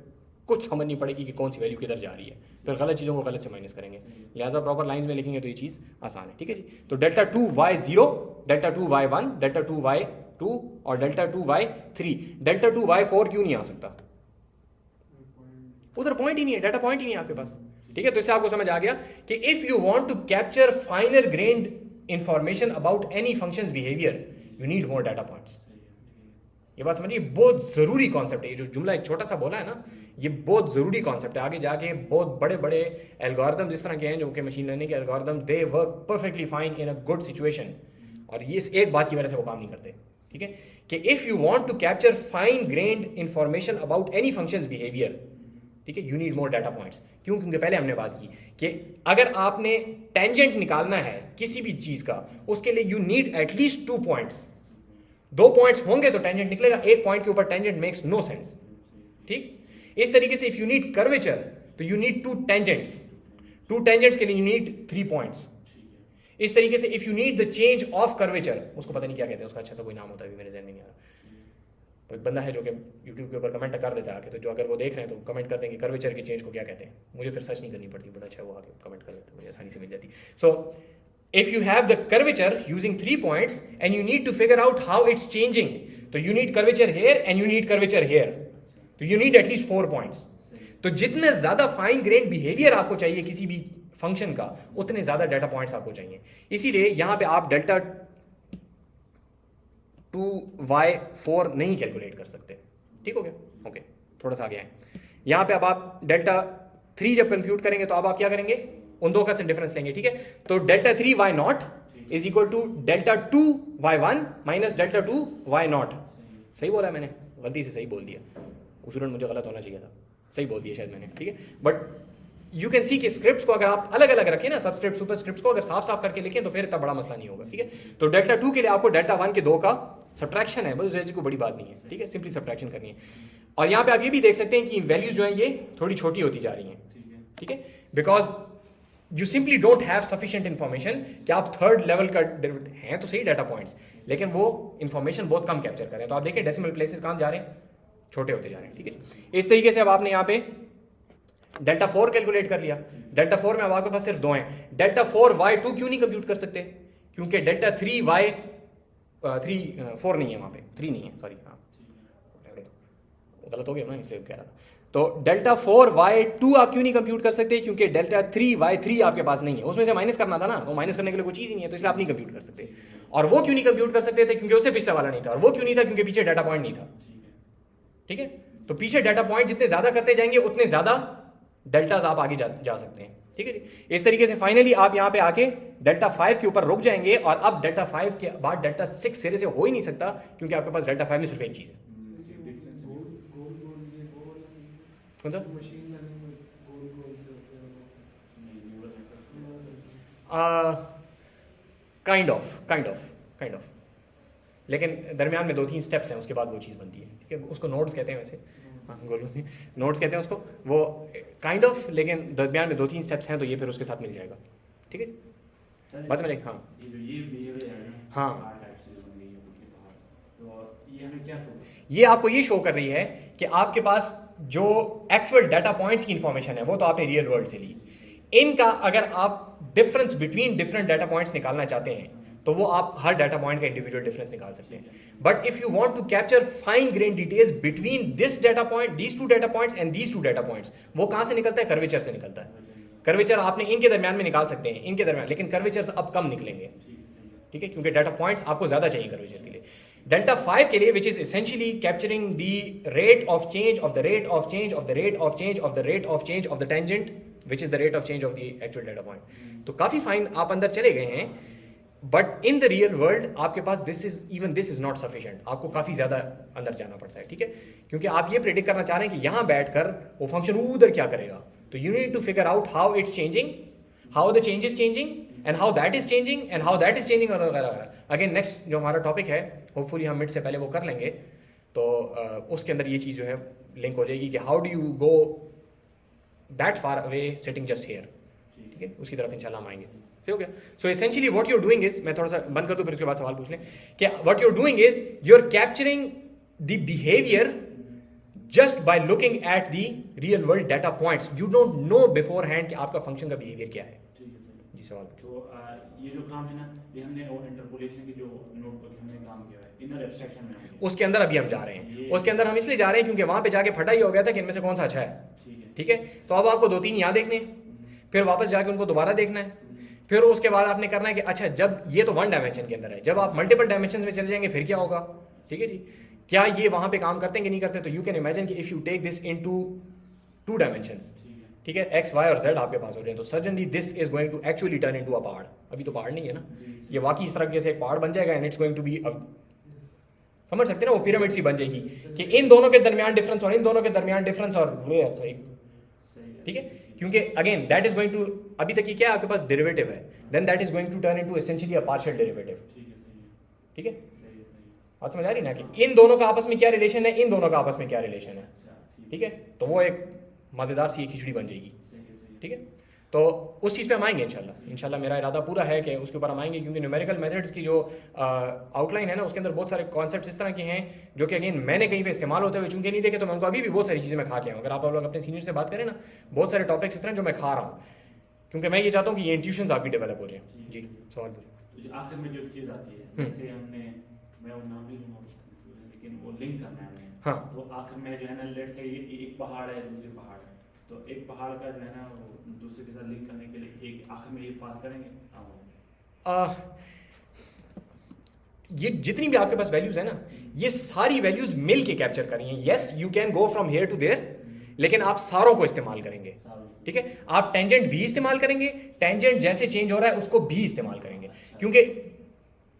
कुछ समझ नहीं पड़ेगी कि कौन सी वैल्यू किधर जा रही है, फिर गलत चीज़ों को गलत से माइनस करेंगे। लिहाजा प्रॉपर लाइंस में लिखेंगे तो ये चीज़ आसान है, ठीक है जी। तो delta 2y0, delta 2y1, delta 2y2 और डेल्टा 2y3। डेल्टा 2y4 क्यों नहीं आ सकता? उधर पॉइंट ही नहीं है, डाटा पॉइंट ही नहीं है आपके पास, ठीक है। तो इससे आपको समझ आ गया कि if you want to capture finer grained information about any function's behaviour, you need more data points. ये बात समझिए, बहुत ज़रूरी कॉन्सेप्ट है। ये जो जुमला एक छोटा सा बोला है ना, ये बहुत ज़रूरी कॉन्सेप्ट है। आगे जाके बहुत बड़े बड़े एल्गोरिदम जिस तरह के हैं, जो कि मशीन लर्निंग के algorithm, they work perfectly fine in a good situation. और ये इस एक बात की वजह से वो काम नहीं करते, ठीक है, कि if you want to capture fine grained information about any function's behaviour, ठीक है, you need more data points. क्यों? क्योंकि पहले हमने बात की कि अगर आपने टेंजेंट निकालना है किसी भी चीज़ का, उसके लिए you need at least 2 points. 2 points होंगे तो टेंजेंट निकलेगा, 1 पॉइंट के ऊपर टेंजेंट मेक्स नो सेंस, ठीक। इस तरीके से इफ यू नीड कर्वेचर तो यू नीड 2 टेंजेंट्स, 2 टेंजेंट्स के लिए यू नीड 3 पॉइंट्स। इस तरीके से if you need the change of curvature, उसको पता नहीं क्या कहते हैं, उसका अच्छा सा कोई नाम होता है, मेरे ज़हन में नहीं आ रहा। तो एक बंदा है जो कि यूट्यूब के ऊपर कमेंट कर देता है आके, तो जो अगर वो देख रहे हैं तो कमेंट कर देंगे कर्वेचर के चेंज को क्या कहते हैं। मुझे फिर सर्च नहीं करनी पड़ती, बड़ा अच्छा वो आके कमेंट कर देते, मुझे आसानी से मिल जाती। सो if you have the curvature using 3 points and you need to figure out how it's changing, so you need curvature here and you need curvature here, so you need at least 4 points. तो जितने ज्यादा fine grain behaviour आपको चाहिए किसी भी function का, उतने ज्यादा डाटा पॉइंट्स आपको चाहिए। इसीलिए यहां पे आप डेल्टा 2y4 नहीं कैलकुलेट कर सकते, ठीक हो गया, ओके। थोड़ा सा आगे आए, यहां पे अब आप डेल्टा 3 जब कंप्यूट करेंगे तो अब आप क्या करेंगे, उन 2 का से डिफरेंस लेंगे, ठीक है। तो delta 3y0 is equal to delta 2y1 minus delta 2y0। सही बोला मैंने? गलती से सही बोल दिया, उसूलन मुझे गलत होना चाहिए था, सही बोल दिया शायद मैंने, ठीक है। बट यू कैन सी कि स्क्रिप्ट्स को अगर आप अलग अलग रखें ना, सबस्क्रिप्ट सुपर स्क्रिप्ट्स को अगर साफ साफ करके लिखें तो फिर इतना बड़ा मसला नहीं होगा, ठीक है। तो डेल्टा 2 के लिए आपको डेल्टा 1 के 2 का सब्ट्रैक्शन है, बस ऐसी कोई बड़ी बात नहीं है, ठीक है, सिंपली सब्ट्रैक्शन करनी है। और यहाँ पे आप ये भी देख सकते हैं कि वैल्यूज जो है ये थोड़ी छोटी होती जा रही हैं, ठीक है, because you simply don't have sufficient information कि आप 3rd लेवल का हैं तो सही डाटा पॉइंट्स, लेकिन वो इन्फॉर्मेशन बहुत कम कैप्चर करें। तो आप देखें डेसिमल प्लेसेस कहाँ जा रहे हैं, छोटे होते जा रहे हैं, ठीक है। इस तरीके से अब आपने यहाँ पे डेल्टा 4 कैलकुलेट कर लिया। डेल्टा 4 में अब आपके पास सिर्फ 2 हैं। डेल्टा 4y2 क्यों नहीं कंप्यूट कर सकते? क्योंकि डेल्टा 4 नहीं है वहाँ पे, 3 नहीं है, सॉरी, हाँ गलत हो गया ना, इसलिए कह रहा था। तो डेल्टा 4y2 आप क्यों नहीं कंप्यूट कर सकते? क्योंकि डेल्टा 3y3 आपके पास नहीं है, उसमें से माइनस करना था ना, वो माइनस करने के लिए कोई चीज़ ही नहीं है, तो इसलिए आप नहीं कंप्यूट कर सकते। और वो क्यों नहीं कंप्यूट कर सकते थे? क्योंकि उससे पिछला वाला नहीं था। और वो क्यों नहीं था? क्योंकि पीछे डाटा पॉइंट नहीं था, ठीक है। तो पीछे डाटा पॉइंट जितने ज़्यादा करते जाएंगे उतने ज़्यादा डेल्टाज आप आगे जा सकते हैं, ठीक है जी। इस तरीके से फाइनली आप यहाँ पे आके डेल्टा 5 के ऊपर रुक जाएंगे, और अब डेल्टा 5 के बाद डेल्टा 6 सिरे से हो ही नहीं सकता, क्योंकि आपके पास डेल्टा 5 में सिर्फ एक चीज़ है। कौन सा? मशीन लर्निंग में गोल से होते हैं, काइंड ऑफ, लेकिन दरमियान में 2-3 स्टेप्स हैं, उसके बाद वो चीज़ बनती है, ठीक है। उसको नोड्स कहते हैं वैसे, हाँ गोलू नोड्स कहते हैं उसको, वो काइंड ऑफ, लेकिन दरमियान में 2-3 स्टेप्स हैं, तो ये फिर उसके साथ मिल जाएगा, ठीक है। बात समझ, हाँ ये बिहेवियर है, हाँ, तो ये हमें क्या शो कर, ये आपको ये शो कर रही है कि आपके पास जो एक्चुअल डाटा पॉइंट्स की इंफॉर्मेशन है वो तो आपने रियल वर्ल्ड से ली। इनका अगर आप difference between different data points निकालना चाहते हैं तो वो आप हर डाटा पॉइंट का इंडिविजुअल डिफरेंस निकाल सकते हैं। But if you want to capture fine grain details between this data point, these 2 data points and these 2 data points, वो कहाँ से निकलता है? कर्वेचर से निकलता है। कर्वेचर आपने इनके दरमियान में निकाल सकते हैं, इनके दरमियान, लेकिन कर्वेचर अब कम निकलेंगे, ठीक है, क्योंकि डाटा पॉइंट्स आपको ज़्यादा चाहिए कर्वेचर के लिए। डेल्टा 5 के लिए, विच is essentially capturing the rate of change of the rate of change of the rate of change of the rate of change of the tangent which is the rate of change of the actual data point. तो काफ़ी fine आप अंदर चले गए हैं, but in the real world आपके पास this is not sufficient, आपको काफ़ी ज़्यादा अंदर जाना पड़ता है, ठीक है, क्योंकि आप ये प्रेडिक्ट करना चाह रहे हैं कि यहाँ बैठकर वो फंक्शन उधर क्या करेगा। तो you need to figure out how it's changing, how the change is changing, and how that is changing, and how that is changing, और वगैरह। अगेन नेक्स्ट जो हमारा टॉपिक है, होपफुली हम मिड से पहले वो कर लेंगे, तो उसके अंदर ये चीज़ जो है लिंक हो जाएगी कि how do you go that far away sitting just here, ठीक है, उसकी तरफ इंशाल्लाह हम आएंगे। ठीक हो गया। So essentially what you are doing is, मैं थोड़ा सा बंद कर दूं फिर उसके बाद सवाल पूछ लें, कि what you are doing is you are capturing the behaviour just by looking at the real world data points. You don't know beforehand कि आपका फंक्शन का बिहेवियर क्या है। ठीक है सर। जी सवाल। तो ये जो काम है ना, ये हमने और इंटरपोलेशन की जो नोटबुक हमने काम किया है, इनर एब्स्ट्रैक्शन में हमने, उसके अंदर अभी हम जा रहे हैं, उसके अंदर हम इसलिए जा रहे हैं क्योंकि वहां पे जाके फटा ही हो गया था कि इनमें से कौन सा अच्छा है, ठीक है। तो अब आपको 2-3 यहाँ देखने हैं, फिर वापस जाके उनको दोबारा देखना है, फिर उसके बाद आपने करना है कि अच्छा जब ये तो 1 डायमेंशन के अंदर है, जब आप मल्टीपल डायमेंशन में चले जाएंगे फिर क्या होगा, ठीक है जी, क्या ये वहां पे काम करते हैं कि नहीं करते। तो यू कैन इमेजिन कि if you take this into 2 dimensions, ठीक है, एक्स वाई और जेड आपके पास हो रहे हैं, तो suddenly this is going to actually turn into a पहाड़। अभी तो पहाड़ नहीं है ना, ये वाकई इस तरह से एक पहाड़ बन जाएगा, and it's going to be, समझ सकते हैं ना, वो पिरामिड सी बन जाएगी कि इन दोनों के दरमियान डिफरेंस और इन दोनों के दरमियान डिफरेंस, और वो है तो एक, ठीक है, क्योंकि again that is going to, अभी तक ये क्या है आपके पास डेरिवेटिव है, then that is going to turn into essentially a partial derivative, ठीक है। बात समझ आ रही ना कि इन दोनों का आपस में क्या रिलेशन है, इन दोनों का आपस में क्या रिलेशन है, ठीक है, तो वो एक मज़ेदार सी एक खिचड़ी बन जाएगी, ठीक है। तो उस चीज़ पे हम आएंगे इंशाल्लाह मेरा इरादा पूरा है कि उसके ऊपर हम आएंगे, क्योंकि न्यूमेरिकल मेथड्स की जो आउटलाइन है ना, उसके अंदर बहुत सारे कॉन्सेप्ट्स इस तरह के हैं जो कि अगेन मैंने कहीं पे इस्तेमाल होते हुए चूंकि नहीं देखे, तो मैं उनको अभी भी बहुत सारी चीज़ें मैं खा के आऊँ। अगर आप लोग अपने सीनियर से बात करें ना, बहुत सारे टॉपिक्स इस तरह जो मैं खा रहा हूँ, क्योंकि मैं ये चाहता हूँ कि ये इंट्यूशंस आपकी डेवलप हो जाए। जी सवाल पूछिए। आखिर में जो चीज़ आती है, जैसे हमने, मैं वो नाम भी लूँगा लेकिन वो लिंक करना है हमें, हाँ, वो आखिर में जो है ना, लेट्स से ये एक पहाड़ है, दूसरी पहाड़ है, तो एक पहाड़ का जो है ना वो दूसरे के साथ लिंक करने के लिए एक आखिर में ये पास करेंगे। ये जितनी भी आपके पास वैल्यूज है ना, ये सारी वैल्यूज मिल के कैप्चर करेंगे। Yes you can go from here to there, लेकिन आप सारों को इस्तेमाल करेंगे, ठीक है। आप टेंजेंट भी इस्तेमाल करेंगे, टेंजेंट जैसे चेंज हो रहा है उसको भी इस्तेमाल करेंगे, क्योंकि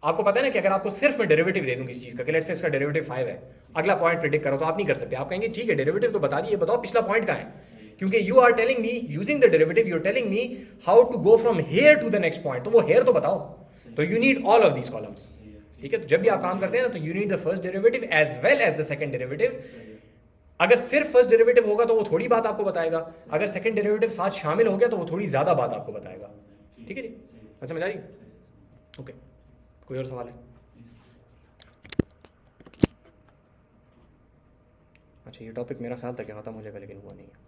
आपको पता है ना कि अगर आपको सिर्फ मैं डेरिवेटिव दे दूं किसी चीज का, कि लेट्स से इसका डेरिवेटिव 5 है, अगला पॉइंट प्रेडिक्ट करो, तो आप नहीं कर सकते। आप कहेंगे ठीक है डेरिवेटिव तो बता दिए, बताओ पिछला पॉइंट कहाँ है, क्योंकि you are telling me using the derivative, you are telling me how to go from here to the next point, तो वो हेयर तो बताओ। तो you need all of these columns, ठीक है। तो जब भी आप काम करते हैं ना, तो you need the first derivative as well as the second derivative. अगर सिर्फ फर्स्ट डेरिवेटिव होगा तो वो थोड़ी बात आपको बताएगा, अगर सेकंड डेरिवेटिव साथ शामिल हो गया तो वो थोड़ी ज्यादा बात आपको बताएगा, ठीक है जी। अच्छा समझ आ रही? ओके, कोई और सवाल है? अच्छा ये टॉपिक मेरा ख्याल था कि ख़त्म हो जाएगा, लेकिन हुआ नहीं है।